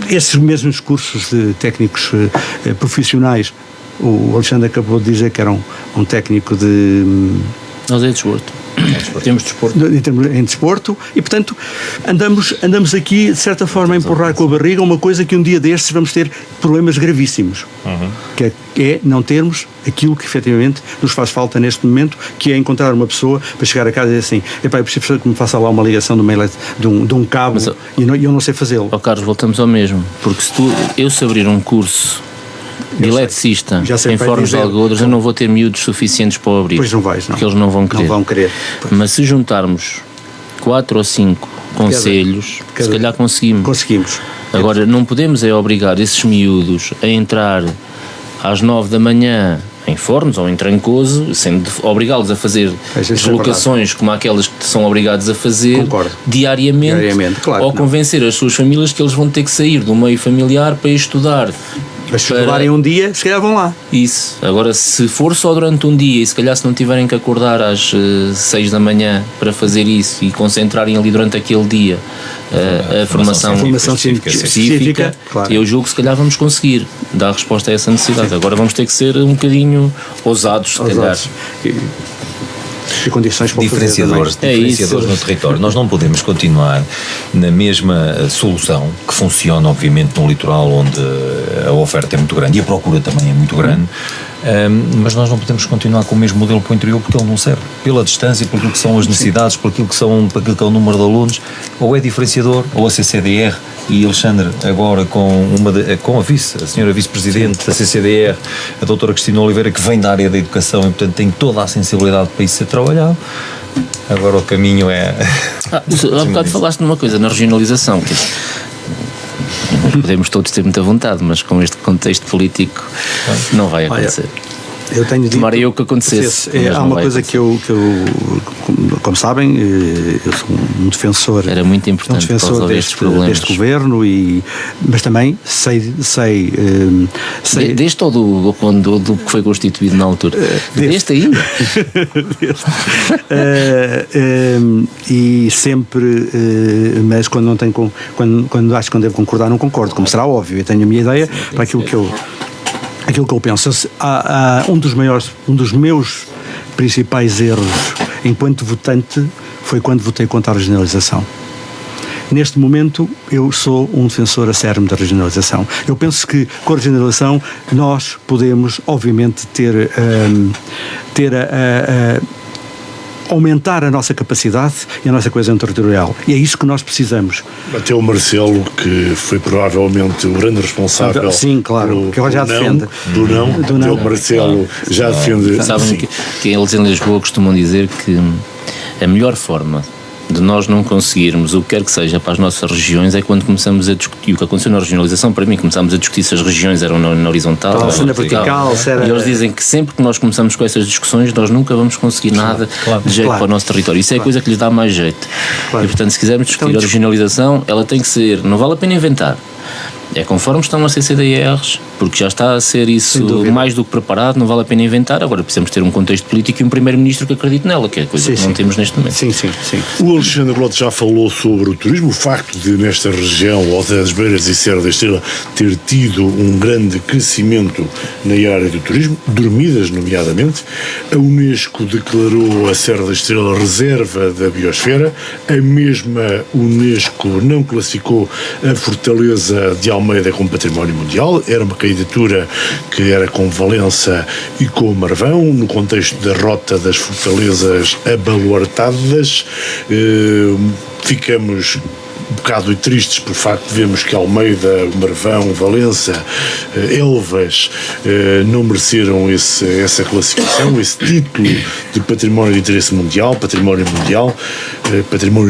esses mesmos cursos de técnicos profissionais. O Alexandre acabou de dizer que era um técnico de... Nós é desporto. Temos desporto. Em desporto, e portanto andamos aqui de certa forma a empurrar com a barriga uma coisa que um dia destes vamos ter problemas gravíssimos, que é não termos aquilo que efetivamente nos faz falta neste momento, que é encontrar uma pessoa para chegar a casa e dizer assim, epá, eu preciso que me faça lá uma ligação de um cabo. Mas, e eu não sei fazê-lo. Carlos, voltamos ao mesmo, porque se abrir um curso de eletricista em Fornos de Algodres, eu não vou ter miúdos suficientes para o abrir. Pois não vais, não. Porque eles não vão querer. Não vão querer. Mas se juntarmos 4 ou 5 conselhos, se calhar conseguimos. Agora, não podemos obrigar esses miúdos a entrar às 9 da manhã em Fornos ou em Trancoso, sendo obrigá-los a fazer deslocações como aquelas que são obrigados a fazer diariamente, claro, ou convencer as suas famílias que eles vão ter que sair do meio familiar para ir estudar. Mas se estudarem um dia, se calhar vão lá. Isso. Agora, se for só durante um dia e se calhar se não tiverem que acordar às 6 da manhã para fazer isso e concentrarem ali durante aquele dia a formação específica, claro. Eu julgo que se calhar vamos conseguir dar resposta a essa necessidade. Sim. Agora vamos ter que ser um bocadinho ousados, se calhar. E condições para diferenciadores no território. Nós não podemos continuar na mesma solução que funciona, obviamente, no litoral, onde a oferta é muito grande e a procura também é muito grande, mas nós não podemos continuar com o mesmo modelo para o interior, porque ele não serve. Pela distância, por aquilo que são as necessidades, por aquilo que é o número de alunos, ou é diferenciador, ou a CCDR, e Alexandre, agora com a senhora vice-presidente da CCDR, a doutora Cristina Oliveira, que vem da área da educação e, portanto, tem toda a sensibilidade para isso ser trabalhado. Agora o caminho é... Há bocado falaste numa coisa, na regionalização, que podemos todos ter muita vontade, mas com este contexto político não vai acontecer. Eu tenho dito, tomara eu que acontecesse. Há uma coisa que eu, como sabem, eu sou um defensor. Era muito importante deste governo, mas também sei deste ou do que foi constituído na altura? Deste ainda? E sempre, mas quando não tenho, quando acho que não devo concordar, não concordo, como será óbvio. Eu tenho a minha ideia para aquilo que eu penso. Um dos meus principais erros enquanto votante foi quando votei contra a regionalização. Neste momento eu sou um defensor acérrimo da regionalização. Eu penso que com a regionalização nós podemos, obviamente, ter aumentar a nossa capacidade e a nossa coesão territorial. E é isso que nós precisamos. Até o Marcelo, que foi provavelmente o grande responsável. Sim, claro, que agora já defende. Do não. O Marcelo já defende. Sabem que eles em Lisboa costumam dizer que a melhor forma de nós não conseguirmos o que quer que seja para as nossas regiões é quando começamos a discutir. O que aconteceu na regionalização, para mim, começámos a discutir se as regiões eram na horizontal ou na vertical. E eles dizem que sempre que nós começamos com essas discussões, nós nunca vamos conseguir nada de jeito para o nosso território. Isso é a coisa que lhes dá mais jeito. E, portanto, se quisermos discutir a regionalização, ela tem que ser, não vale a pena inventar. É conforme estão a ser CDRs, porque já está a ser isso mais do que preparado, não vale a pena inventar. Agora precisamos ter um contexto político e um primeiro-ministro que acredite nela, que é a coisa que não temos neste momento. Sim. O Alexandre Lopes já falou sobre o turismo, o facto de nesta região, Alta das Beiras e Serra da Estrela, ter tido um grande crescimento na área do turismo, dormidas nomeadamente. A Unesco declarou a Serra da Estrela reserva da biosfera, a mesma Unesco não classificou a Fortaleza de Almeida como património mundial, era uma candidatura que era com Valença e com Marvão, no contexto da rota das fortalezas abaluartadas. Ficamos um bocado tristes por facto de vermos que Almeida, Marvão, Valença, Elvas não mereceram essa classificação, esse título de património de interesse mundial, património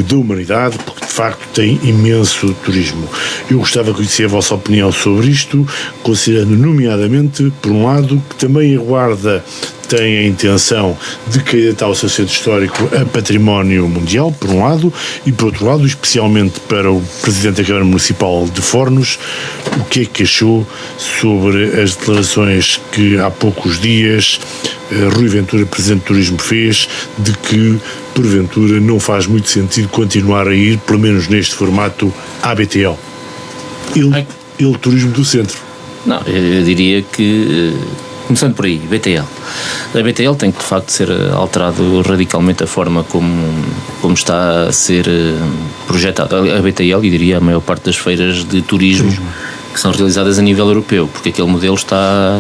da humanidade, porque de facto tem imenso turismo. Eu gostava de conhecer a vossa opinião sobre isto, considerando nomeadamente, por um lado, que também a Guarda tem a intenção de candidatar o seu centro histórico a património mundial, por um lado, e por outro lado, especialmente para o Presidente da Câmara Municipal de Fornos, o que é que achou sobre as declarações que há poucos dias Rui Ventura, Presidente do Turismo, fez, de que, porventura, não faz muito sentido continuar a ir, pelo menos neste formato, à BTL. Ele Turismo do Centro. Não, eu diria que... Começando por aí, BTL. A BTL tem que de facto ser alterado radicalmente a forma como está a ser projetada a BTL, e diria a maior parte das feiras de turismo que são realizadas a nível europeu, porque aquele modelo está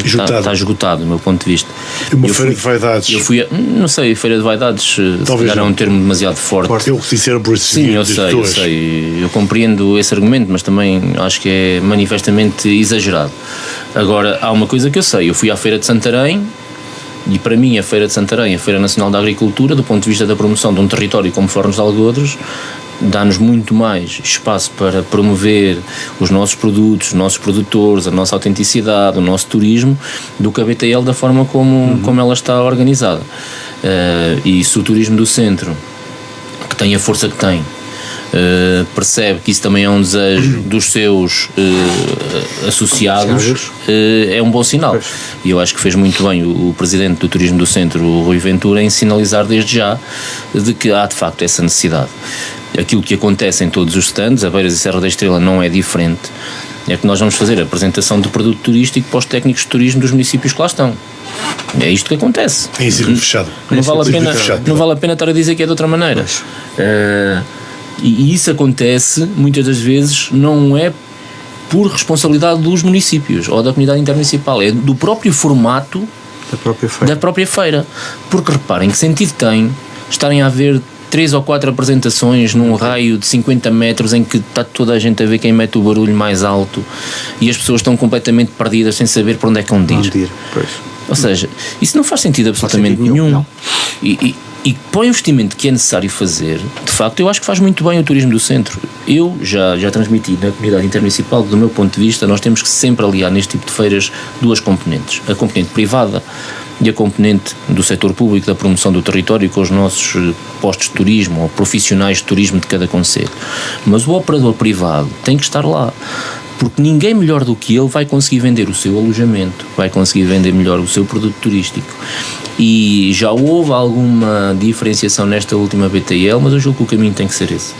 esgotado, do meu ponto de vista. Uma feira de vaidades. Não sei, feira de vaidades talvez era um termo demasiado forte. Eu que disseram por esses Sim, eu sei. Eu compreendo esse argumento, mas também acho que é manifestamente exagerado. Agora, há uma coisa que eu sei. Eu fui à Feira de Santarém, e para mim a Feira de Santarém, a Feira Nacional da Agricultura, do ponto de vista da promoção de um território como Fornos de Algodres, dá-nos muito mais espaço para promover os nossos produtos, os nossos produtores, a nossa autenticidade, o nosso turismo, do que a BTL da forma como ela está organizada. E se o turismo do centro, que tem a força que tem, percebe que isso também é um desejo dos seus associados, é um bom sinal. E eu acho que fez muito bem o Presidente do Turismo do Centro, o Rui Ventura, em sinalizar desde já de que há de facto essa necessidade. Aquilo que acontece em todos os stands, a Beiras e Serra da Estrela não é diferente, é que nós vamos fazer a apresentação de produto turístico para os técnicos de turismo dos municípios que lá estão. É isto que acontece. É círculo fechado. Não vale a pena estar a dizer que é de outra maneira. E isso acontece muitas das vezes, não é por responsabilidade dos municípios ou da comunidade intermunicipal, é do próprio formato da própria feira. Porque reparem, que sentido tem estarem a haver 3 ou 4 apresentações num raio de 50 metros em que está toda a gente a ver quem mete o barulho mais alto e as pessoas estão completamente perdidas sem saber para onde é que vão ir. Ou seja, isso não faz sentido absolutamente nenhum. E para o investimento que é necessário fazer, de facto, eu acho que faz muito bem o turismo do centro. Eu já transmiti na comunidade intermunicipal, do meu ponto de vista, nós temos que sempre aliar neste tipo de feiras duas componentes. A componente privada e a componente do setor público da promoção do território com os nossos postos de turismo ou profissionais de turismo de cada concelho. Mas o operador privado tem que estar lá, porque ninguém melhor do que ele vai conseguir vender o seu alojamento, vai conseguir vender melhor o seu produto turístico. E já houve alguma diferenciação nesta última BTL, mas eu julgo que o caminho tem que ser esse.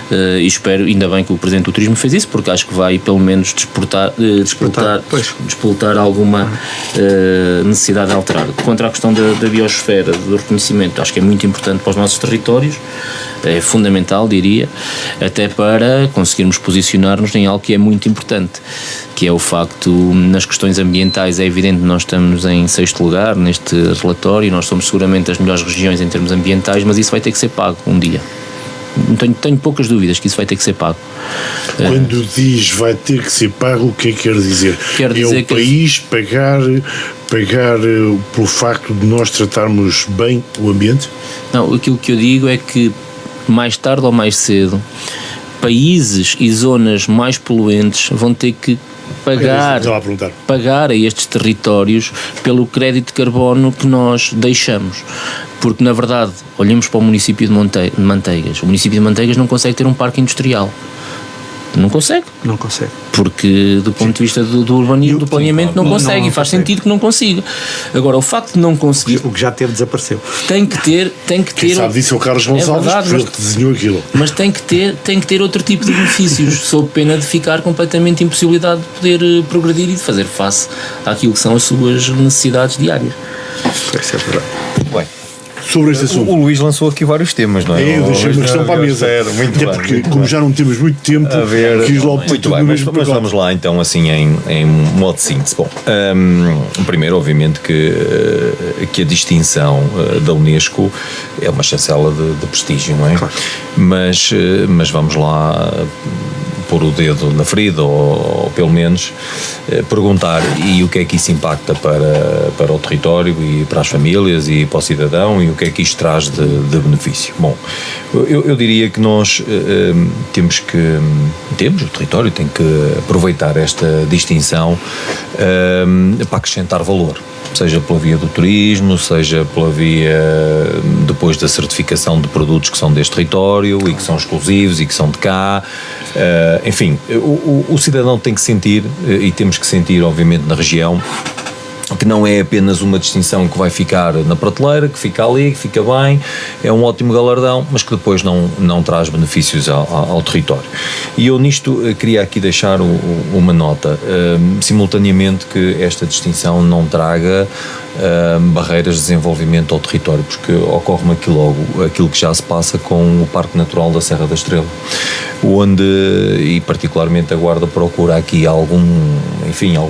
E espero, ainda bem que o Presidente do Turismo fez isso, porque acho que vai pelo menos despoltar alguma necessidade de alterar. Contra a questão da biosfera, do reconhecimento, acho que é muito importante para os nossos territórios, é fundamental, diria, até para conseguirmos posicionar-nos em algo que é muito importante, que é o facto, nas questões ambientais é evidente que nós estamos em 6º lugar neste relatório, nós somos seguramente as melhores regiões em termos ambientais, mas isso vai ter que ser pago um dia. Tenho poucas dúvidas que isso vai ter que ser pago. Quando diz vai ter que ser pago, o que é que quer dizer? Quer dizer o país pagar pelo facto de nós tratarmos bem o ambiente? Não, aquilo que eu digo é que mais tarde ou mais cedo países e zonas mais poluentes vão ter que pagar a estes territórios pelo crédito de carbono que nós deixamos. Porque, na verdade, olhemos para o município de Manteigas. O município de Manteigas não consegue ter um parque industrial. Não consegue. Não consegue. Porque, do ponto de vista do urbanismo, do planeamento, não consegue. E faz sentido que não consiga. Agora, o facto de não conseguir... O que já teve desapareceu. Tem que ter... Quem sabe disso é o Carlos Gonçalves, ele que desenhou aquilo. Mas tem que ter outro tipo de benefícios, sob pena de ficar completamente impossibilidade de poder progredir e de fazer face àquilo que são as suas necessidades diárias. Isso é verdade. Muito bem. Sobre este assunto. O Luís lançou aqui vários temas, não é? Eu deixei uma questão para a mesa. Muito bem, porque, como já não temos muito tempo, quis logo muito bem, mas vamos lá então, assim, em modo síntese. Bom, primeiro, obviamente, que a distinção da Unesco é uma chancela de prestígio, não é? Claro. Mas vamos lá pôr o dedo na ferida, ou pelo menos perguntar e o que é que isso impacta para o território e para as famílias e para o cidadão e o que é que isto traz de benefício. Bom, eu diria que nós o território tem que aproveitar esta distinção para acrescentar valor, seja pela via do turismo, seja pela via depois da certificação de produtos que são deste território e que são exclusivos e que são de cá. Enfim, o cidadão tem que sentir, e temos que sentir, obviamente, na região, que não é apenas uma distinção que vai ficar na prateleira, que fica ali, que fica bem, é um ótimo galardão, mas que depois não traz benefícios ao território. E eu nisto queria aqui deixar uma nota, simultaneamente, que esta distinção não traga barreiras de desenvolvimento ao território, porque ocorre-me aqui logo aquilo que já se passa com o Parque Natural da Serra da Estrela, onde, e particularmente a Guarda procura aqui algum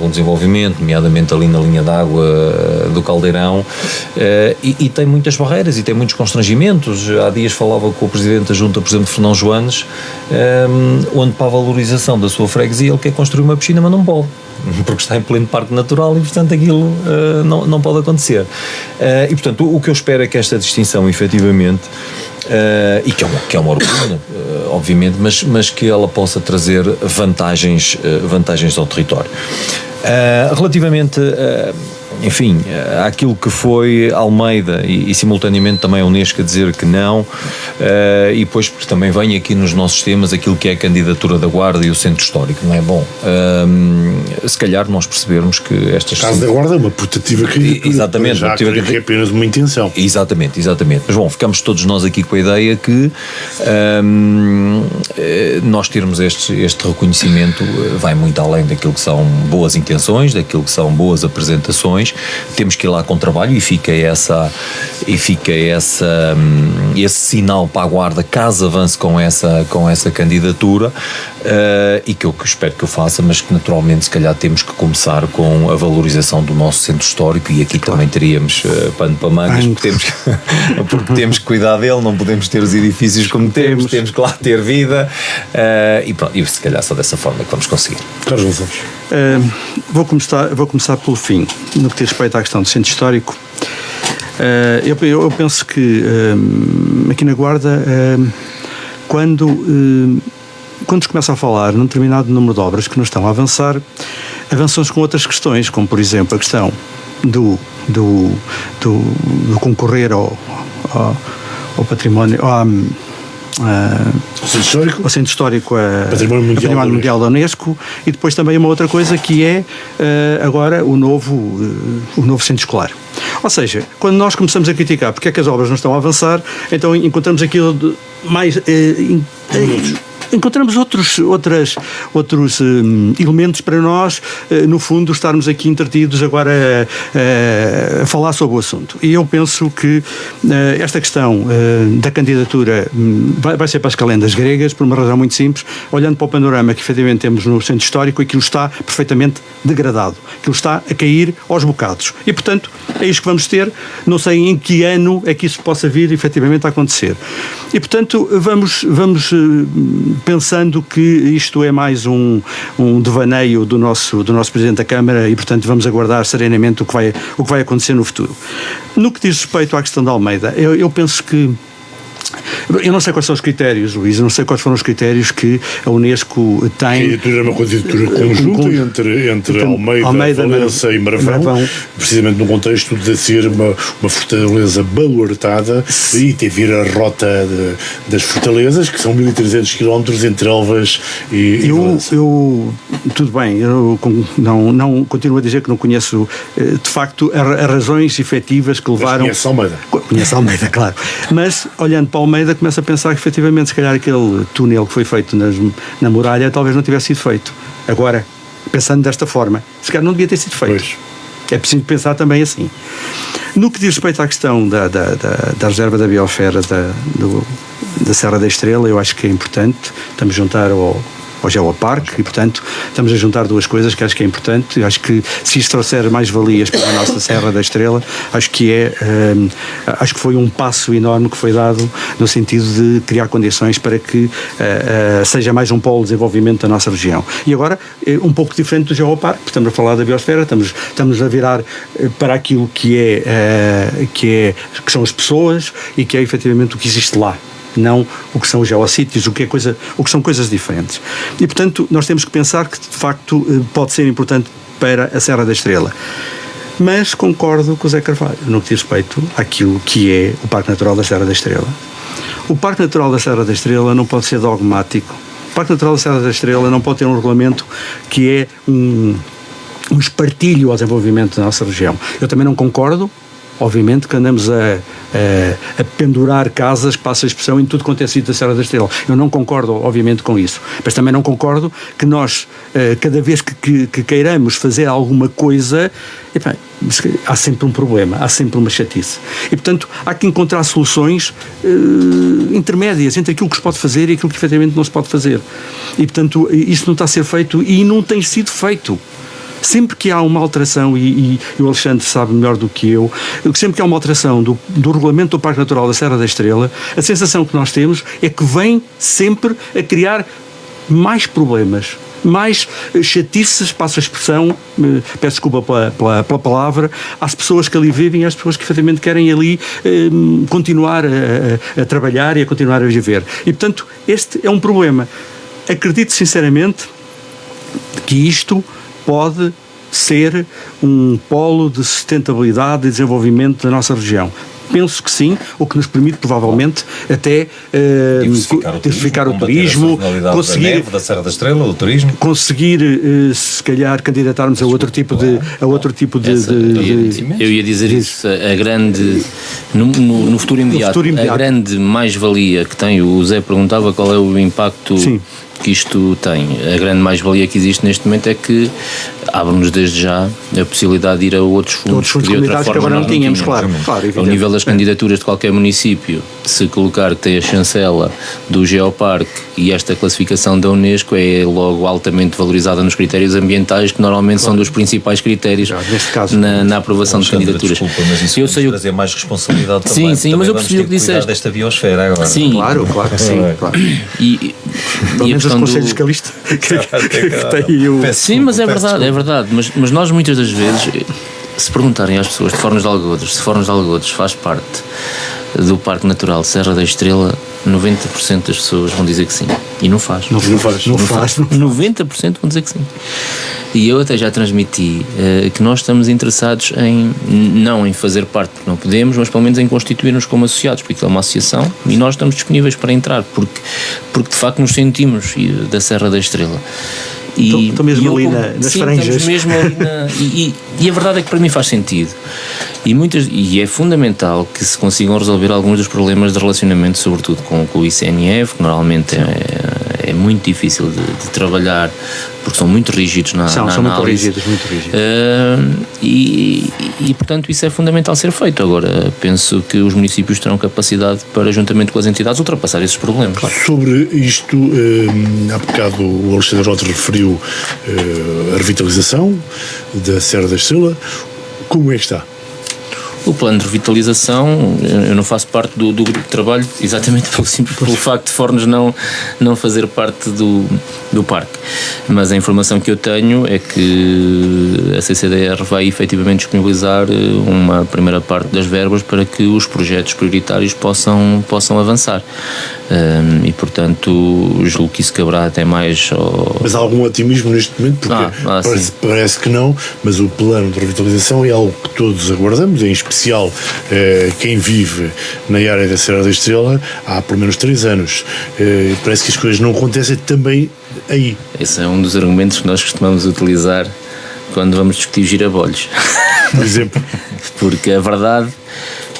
desenvolvimento, nomeadamente ali na linha d'água do Caldeirão, e tem muitas barreiras e tem muitos constrangimentos. Há dias falava com o Presidente da Junta, por exemplo, Fernão Joanes, onde para a valorização da sua freguesia ele quer construir uma piscina, mas não pode, porque está em pleno parque natural e, portanto, aquilo não pode acontecer. E, portanto, o que eu espero é que esta distinção, efetivamente, e que é uma orgulho, obviamente, mas que ela possa trazer vantagens ao território. Relativamente enfim, àquilo que foi Almeida e simultaneamente também a Unesco a dizer que não, e depois porque também vem aqui nos nossos temas aquilo que é a candidatura da Guarda e o Centro Histórico, não é bom? Se calhar nós percebermos que estas... O caso da Guarda é uma putativa candidatura. Exatamente. Já que é apenas uma intenção. Exatamente. Mas bom, ficamos todos nós aqui com a ideia que nós termos este reconhecimento vai muito além daquilo que são boas intenções, daquilo que são boas apresentações. Temos que ir lá com trabalho e fica esse sinal para a Guarda caso avance com essa candidatura, e que eu espero que eu faça, mas que naturalmente se calhar temos que começar com a valorização do nosso centro histórico, e aqui também teríamos pano para mangas, porque temos que cuidar dele, não podemos ter os edifícios como temos que lá ter vida, e pronto, e se calhar só dessa forma que vamos conseguir. Carlos Gonçalves. Vou começar pelo fim, no que diz respeito à questão do centro histórico. Eu penso que aqui na Guarda, quando se começa a falar num determinado número de obras que não estão a avançar, avançamos com outras questões, como por exemplo a questão do concorrer ao património, ao Centro Histórico, Património Mundial da Unesco, e depois também uma outra coisa que é agora o novo centro escolar. Ou seja, quando nós começamos a criticar porque é que as obras não estão a avançar, então encontramos aquilo de mais encontramos outros elementos para nós, no fundo, estarmos aqui entretidos agora a falar sobre o assunto. E eu penso que esta questão da candidatura vai ser para as calendas gregas, por uma razão muito simples. Olhando para o panorama que efetivamente temos no centro histórico, aquilo está perfeitamente degradado, aquilo está a cair aos bocados. E, portanto, é isto que vamos ter. Não sei em que ano é que isso possa vir efetivamente a acontecer. E, portanto, vamos pensando que isto é mais um devaneio do nosso Presidente da Câmara e, portanto, vamos aguardar serenamente o que vai acontecer no futuro. No que diz respeito à questão de Almeida, eu penso que eu não sei quais são os critérios, Luís, eu não sei quais foram os critérios que a Unesco tem. A candidatura é uma candidatura conjunta entre Almeida, Valença e Marvão, precisamente no contexto de ser uma fortaleza baluartada e ter vir a rota das fortalezas, que são 1.300 km entre Elvas e Valença. Tudo bem, eu não continuo a dizer que não conheço de facto as razões efetivas que levaram. Mas conhece Almeida, claro. Mas olhando para Almeida, começa a pensar que efetivamente se calhar aquele túnel que foi feito na muralha talvez não tivesse sido feito. Agora, pensando desta forma, se calhar não devia ter sido feito. Pois. É preciso pensar também assim. No que diz respeito à questão da reserva da biosfera da Serra da Estrela, eu acho que é importante. Estamos a juntar ao Geoparque e, portanto, estamos a juntar duas coisas que acho que é importante. Eu acho que se isto trouxer mais valias para a nossa Serra da Estrela, acho que foi um passo enorme que foi dado no sentido de criar condições para que seja mais um polo de desenvolvimento da nossa região. E agora, um pouco diferente do Geoparque, porque estamos a falar da biosfera, estamos a virar para aquilo que são as pessoas e que é efetivamente o que existe lá. Não o que são os geossítios, o que são coisas diferentes. E, portanto, nós temos que pensar que, de facto, pode ser importante para a Serra da Estrela. Mas concordo com o Zé Carvalho no que diz respeito àquilo que é o Parque Natural da Serra da Estrela. O Parque Natural da Serra da Estrela não pode ser dogmático. O Parque Natural da Serra da Estrela não pode ter um regulamento que é um espartilho ao desenvolvimento da nossa região. Eu também não concordo, obviamente, que andamos a pendurar casas, passa a expressão, em tudo quanto é sítio da Serra da Estrela. Eu não concordo, obviamente, com isso. Mas também não concordo que nós, cada vez que queiramos fazer alguma coisa, há sempre um problema, há sempre uma chatice. E, portanto, há que encontrar soluções intermédias entre aquilo que se pode fazer e aquilo que efetivamente não se pode fazer. E, portanto, isso não está a ser feito e não tem sido feito. Sempre que há uma alteração, e o Alexandre sabe melhor do que eu, sempre que há uma alteração do regulamento do Parque Natural da Serra da Estrela, a sensação que nós temos é que vem sempre a criar mais problemas, mais chatices, passo a expressão, peço desculpa pela palavra, às pessoas que ali vivem e às pessoas que efetivamente querem ali continuar a trabalhar e a continuar a viver. E, portanto, este é um problema. Acredito sinceramente que isto pode ser um polo de sustentabilidade e desenvolvimento da nossa região. Penso que sim, o que nos permite provavelmente até diversificar o turismo, conseguir da neve, da Serra da Estrela, o turismo, conseguir se calhar candidatarmos a outro tipo de eu ia dizer isso, a grande no futuro imediato, a grande mais-valia que tem, o Zé perguntava qual é o impacto que isto tem. A grande mais-valia que existe neste momento é que abre-nos desde já a possibilidade de ir a outros fundos que de outra forma que agora não tínhamos, claro, ao nível das candidaturas de qualquer município, se colocar que tem a chancela do Geoparque e esta classificação da Unesco é logo altamente valorizada nos critérios ambientais, que normalmente são dos principais critérios na aprovação de candidaturas. Desculpa, mas isso vai trazer mais responsabilidade também. Sim, mas eu percebi o que disseste. Desta biosfera agora. Sim, claro que sim. Claro. E os conselhos que ali tem. Sim, mas é verdade. Mas nós muitas das vezes, se perguntarem às pessoas de Fornos de Algodos faz parte do Parque Natural Serra da Estrela, 90% das pessoas vão dizer que sim. E não faz. Não faz. 90% vão dizer que sim. E eu até já transmiti que nós estamos interessados não em fazer parte, porque não podemos, mas pelo menos em constituir-nos como associados, porque é uma associação e nós estamos disponíveis para entrar, porque de facto nos sentimos da Serra da Estrela. Estou mesmo ali nas franjas. Mesmo ali e a verdade é que para mim faz sentido. E é fundamental que se consigam resolver alguns dos problemas de relacionamento, sobretudo com o ICNF, que normalmente é muito difícil de trabalhar, porque são muito rígidos na São análise. muito rígidos. E, portanto, isso é fundamental ser feito. Agora, penso que os municípios terão capacidade para, juntamente com as entidades, ultrapassar esses problemas. Sobre isto, há bocado o Alexandre Jota referiu a revitalização da Serra da Estrela. Como é que está? O plano de revitalização, eu não faço parte do grupo de trabalho, exatamente pelo facto de Fornos não fazer parte do parque. Mas a informação que eu tenho é que a CCDR vai efetivamente disponibilizar uma primeira parte das verbas para que os projetos prioritários possam avançar. E, portanto, julgo que isso caberá até mais Mas há algum otimismo neste momento? Porque parece que não, mas o plano de revitalização é algo que todos aguardamos, em especial quem vive na área da Serra da Estrela há pelo menos 3 anos. Parece que as coisas não acontecem também aí. Esse é um dos argumentos que nós costumamos utilizar quando vamos discutir girabolhos. Por exemplo. Porque a verdade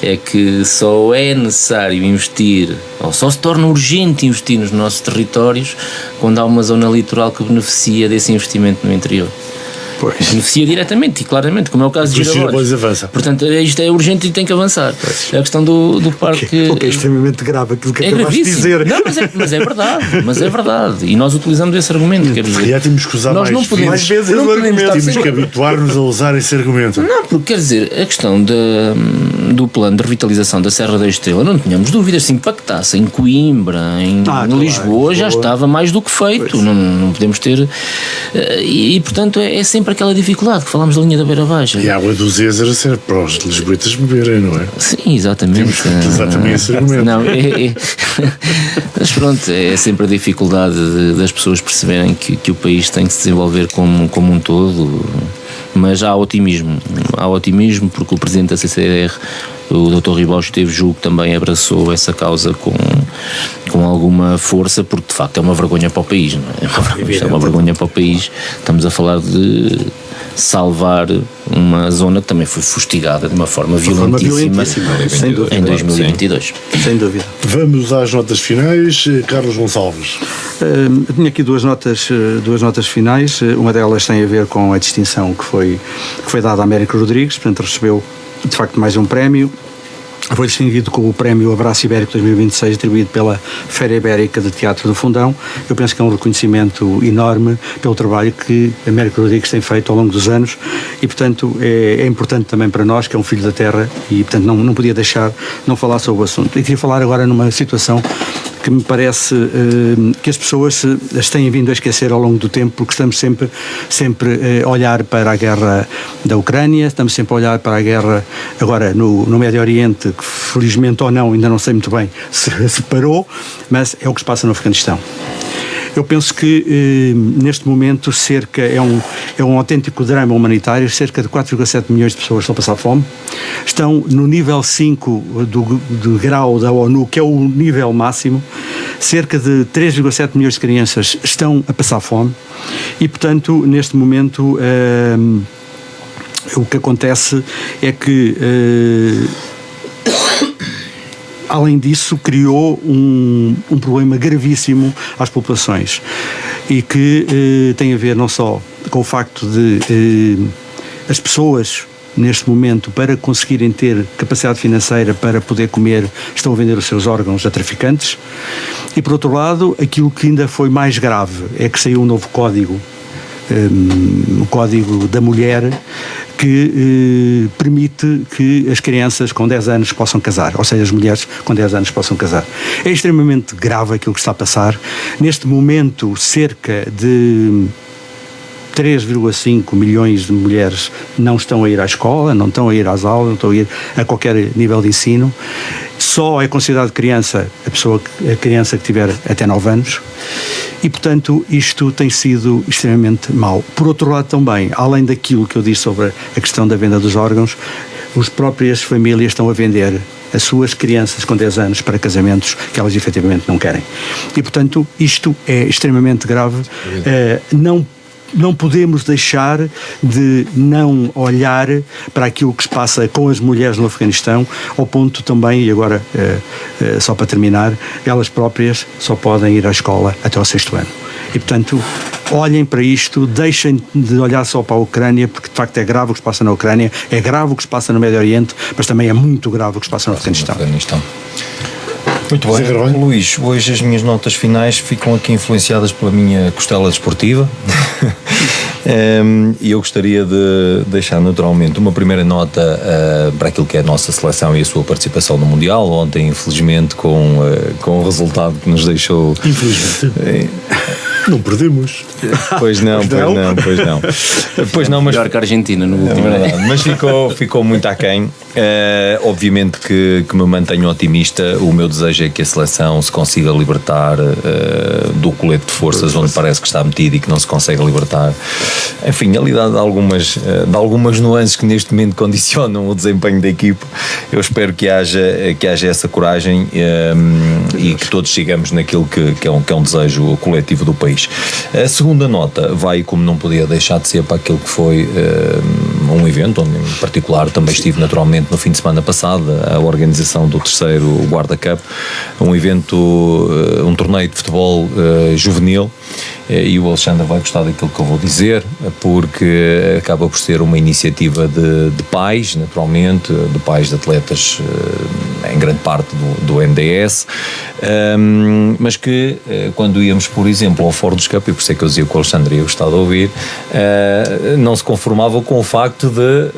é que só é necessário investir, ou só se torna urgente investir nos nossos territórios quando há uma zona litoral que beneficia desse investimento no interior. Pois. Beneficia diretamente e claramente, como é o caso de Girabolhos. Avança. Portanto, isto é urgente e tem que avançar. Pois. É a questão do parque. Porque é extremamente grave aquilo que acabaste de dizer. Não, mas é verdade. E nós utilizamos esse argumento. Quer dizer, já temos que usar nós mais vezes não podemos temos que habituar-nos a usar esse argumento. Não, porque quer dizer, a questão do plano de revitalização da Serra da Estrela, não tínhamos dúvidas, se impactasse em Coimbra, em Lisboa, já estava mais do que feito. Não podemos ter. E portanto, é sempre aquela dificuldade que falámos da linha da Beira Baixa. E a água do Zezer serve para os lisboetas beberem, não é? Sim, exatamente. Temos exatamente esse argumento. Não, mas pronto, é sempre a dificuldade das pessoas perceberem que o país tem que se desenvolver como um todo. Mas há otimismo porque o presidente da CCDR, o Dr. Ribaudo Esteves, julgo que também abraçou essa causa com alguma força, porque de facto é uma vergonha para o país, não é? É uma vergonha para o país. Estamos a falar de salvar uma zona que também foi fustigada de uma forma violentíssima em 2022. Sem dúvida. Vamos às notas finais. Carlos Gonçalves. Tinha aqui duas notas finais. Uma delas tem a ver com a distinção que foi dada a Américo Rodrigues, portanto recebeu de facto mais um prémio. Foi distinguido com o prémio Abraço Ibérico 2026, atribuído pela Feira Ibérica de Teatro do Fundão. Eu penso que é um reconhecimento enorme pelo trabalho que Américo Rodrigues tem feito ao longo dos anos e, portanto, é importante também para nós, que é um filho da terra, e, portanto, não podia deixar não falar sobre o assunto. E queria falar agora numa situação que me parece que as pessoas as têm vindo a esquecer ao longo do tempo, porque estamos sempre a olhar para a guerra da Ucrânia, estamos sempre a olhar para a guerra agora no Médio Oriente, que felizmente ou não, ainda não sei muito bem se parou, mas é o que se passa no Afeganistão. Eu penso que neste momento é um autêntico drama humanitário. Cerca de 4,7 milhões de pessoas estão a passar fome, estão no nível 5 do grau da ONU, que é o nível máximo. Cerca de 3,7 milhões de crianças estão a passar fome e, portanto, neste momento o que acontece é que além disso, criou um problema gravíssimo às populações e que tem a ver não só com o facto de as pessoas, neste momento, para conseguirem ter capacidade financeira para poder comer, estão a vender os seus órgãos a traficantes e, por outro lado, aquilo que ainda foi mais grave é que saiu um novo código, o Código da Mulher, que permite que as crianças com 10 anos possam casar, ou seja, as mulheres com 10 anos possam casar. É extremamente grave aquilo que está a passar. Neste momento, cerca de 3,5 milhões de mulheres não estão a ir à escola, não estão a ir às aulas, não estão a ir a qualquer nível de ensino. Só é considerado criança a criança que tiver até 9 anos. E, portanto, isto tem sido extremamente mau. Por outro lado, também, além daquilo que eu disse sobre a questão da venda dos órgãos, as próprias famílias estão a vender as suas crianças com 10 anos para casamentos que elas efetivamente não querem. E, portanto, isto é extremamente grave. não podemos deixar de não olhar para aquilo que se passa com as mulheres no Afeganistão, ao ponto também, e agora só para terminar, elas próprias só podem ir à escola até ao 6º ano. E, portanto, olhem para isto, deixem de olhar só para a Ucrânia, porque de facto é grave o que se passa na Ucrânia, é grave o que se passa no Médio Oriente, mas também é muito grave o que se passa no Afeganistão. Muito bem, Luís, hoje as minhas notas finais ficam aqui influenciadas pela minha costela desportiva. E eu gostaria de deixar naturalmente uma primeira nota para aquilo que é a nossa seleção e a sua participação no Mundial. Ontem, infelizmente, com o resultado que nos deixou... Infelizmente. Não perdemos. Pois não. Mas melhor que a Argentina no último. Mas ficou muito aquém. Obviamente que me mantenho otimista. O meu desejo é que a seleção se consiga libertar do colete de forças onde parece que está metido e que não se consegue libertar. Enfim, ali de algumas nuances que neste momento condicionam o desempenho da equipe. Eu espero que haja essa coragem e que todos sigamos naquilo que é um desejo coletivo do país. A segunda nota vai, como não podia deixar de ser, para aquilo que foi um evento onde em particular também estive naturalmente no fim de semana passado, a organização do 3º Guarda Cup, um evento, um torneio de futebol juvenil, e o Alexandre vai gostar daquilo que eu vou dizer, porque acaba por ser uma iniciativa de pais, naturalmente, de pais de atletas em grande parte do NDS, mas que quando íamos, por exemplo, ao Fórum dos Cup, e por isso é que eu dizia que o Alexandre ia gostar de ouvir, não se conformava com o facto de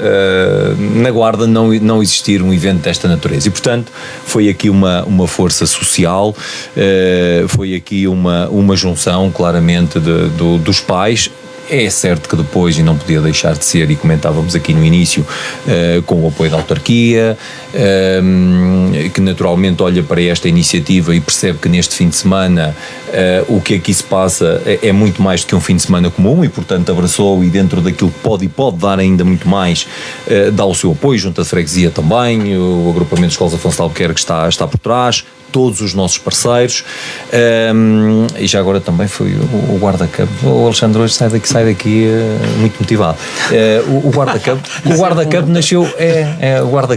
na Guarda não existir um evento desta natureza, e portanto foi aqui uma força social, foi aqui uma junção claramente dos pais. É certo que depois, e não podia deixar de ser, e comentávamos aqui no início, com o apoio da autarquia, que naturalmente olha para esta iniciativa e percebe que neste fim de semana o que aqui se passa é muito mais do que um fim de semana comum, e portanto abraçou, e dentro daquilo que pode dar ainda muito mais, dá o seu apoio, junto à freguesia também, o agrupamento de escolas Afonso de Albuquerque está por trás, todos os nossos parceiros, e já agora também foi o Guarda Cup. O Alexandre hoje sai daqui muito motivado. O Guarda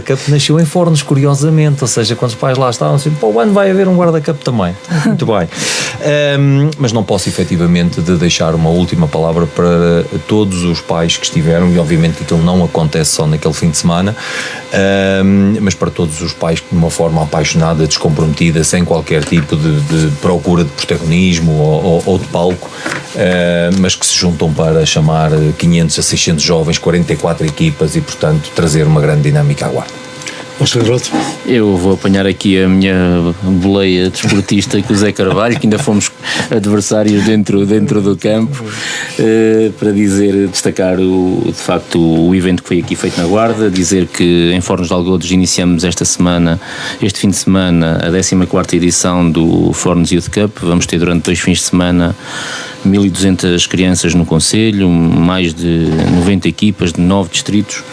Cup nasceu em Fornos, curiosamente, ou seja, quando os pais lá estavam assim, o ano vai haver um Guarda Cup também. Muito bem. Mas não posso efetivamente de deixar uma última palavra para todos os pais que estiveram, e obviamente que aquilo não acontece só naquele fim de semana, mas para todos os pais que de uma forma apaixonada, descomprometida, sem qualquer tipo de procura de protagonismo ou de palco, mas que se juntam para chamar 500 a 600 jovens, 44 equipas, e portanto trazer uma grande dinâmica à Guarda. Eu vou apanhar aqui a minha boleia desportista com o Zé Carvalho, que ainda fomos adversários dentro do campo, para destacar de facto o evento que foi aqui feito na Guarda, dizer que em Fornos de Algodos iniciamos este fim de semana, a 14ª edição do Fornos Youth Cup. Vamos ter durante 2 fins de semana 1.200 crianças no concelho, mais de 90 equipas de 9 distritos,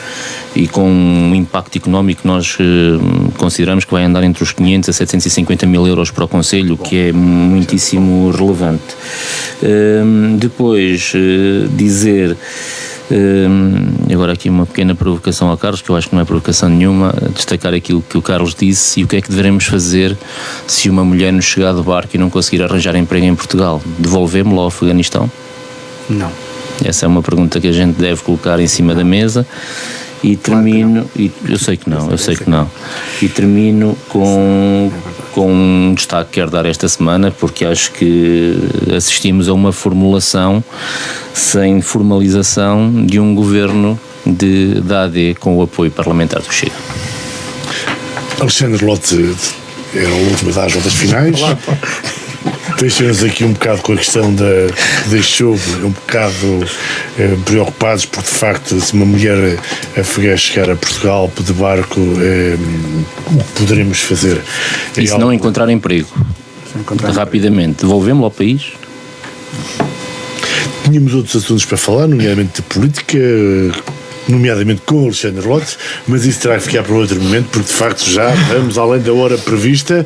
e com um impacto económico que nós consideramos que vai andar entre os 500 a 750 mil euros para o concelho, o que é muitíssimo relevante. Depois dizer, agora aqui uma pequena provocação ao Carlos, que eu acho que não é provocação nenhuma, destacar aquilo que o Carlos disse e o que é que devemos fazer se uma mulher nos chegar do barco e não conseguir arranjar emprego em Portugal. Devolvemos-la ao Afeganistão? Não. Essa é uma pergunta que a gente deve colocar em cima da mesa. E termino, eu sei que não, e termino com um destaque que quero dar esta semana, porque acho que assistimos a uma formulação sem formalização de um governo da AD com o apoio parlamentar do Chega. Alexandre Lote é a última das notas finais. Deixa-nos aqui um bocado com a questão que deixou um bocado preocupados, porque de facto, se uma mulher afegã chegar a Portugal de barco, o que poderemos fazer? E se não encontrar emprego, rapidamente, devolvemos-lo ao país? Tínhamos outros assuntos para falar, nomeadamente de política. nomeadamente com o Alexandre Lopes, mas isso terá que ficar para outro momento, porque de facto já vamos além da hora prevista.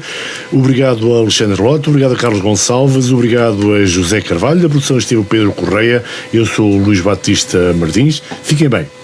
Obrigado a Alexandre Lopes, obrigado a Carlos Gonçalves, obrigado a José Carvalho, da produção esteve o Pedro Correia, eu sou o Luís Batista Martins. Fiquem bem.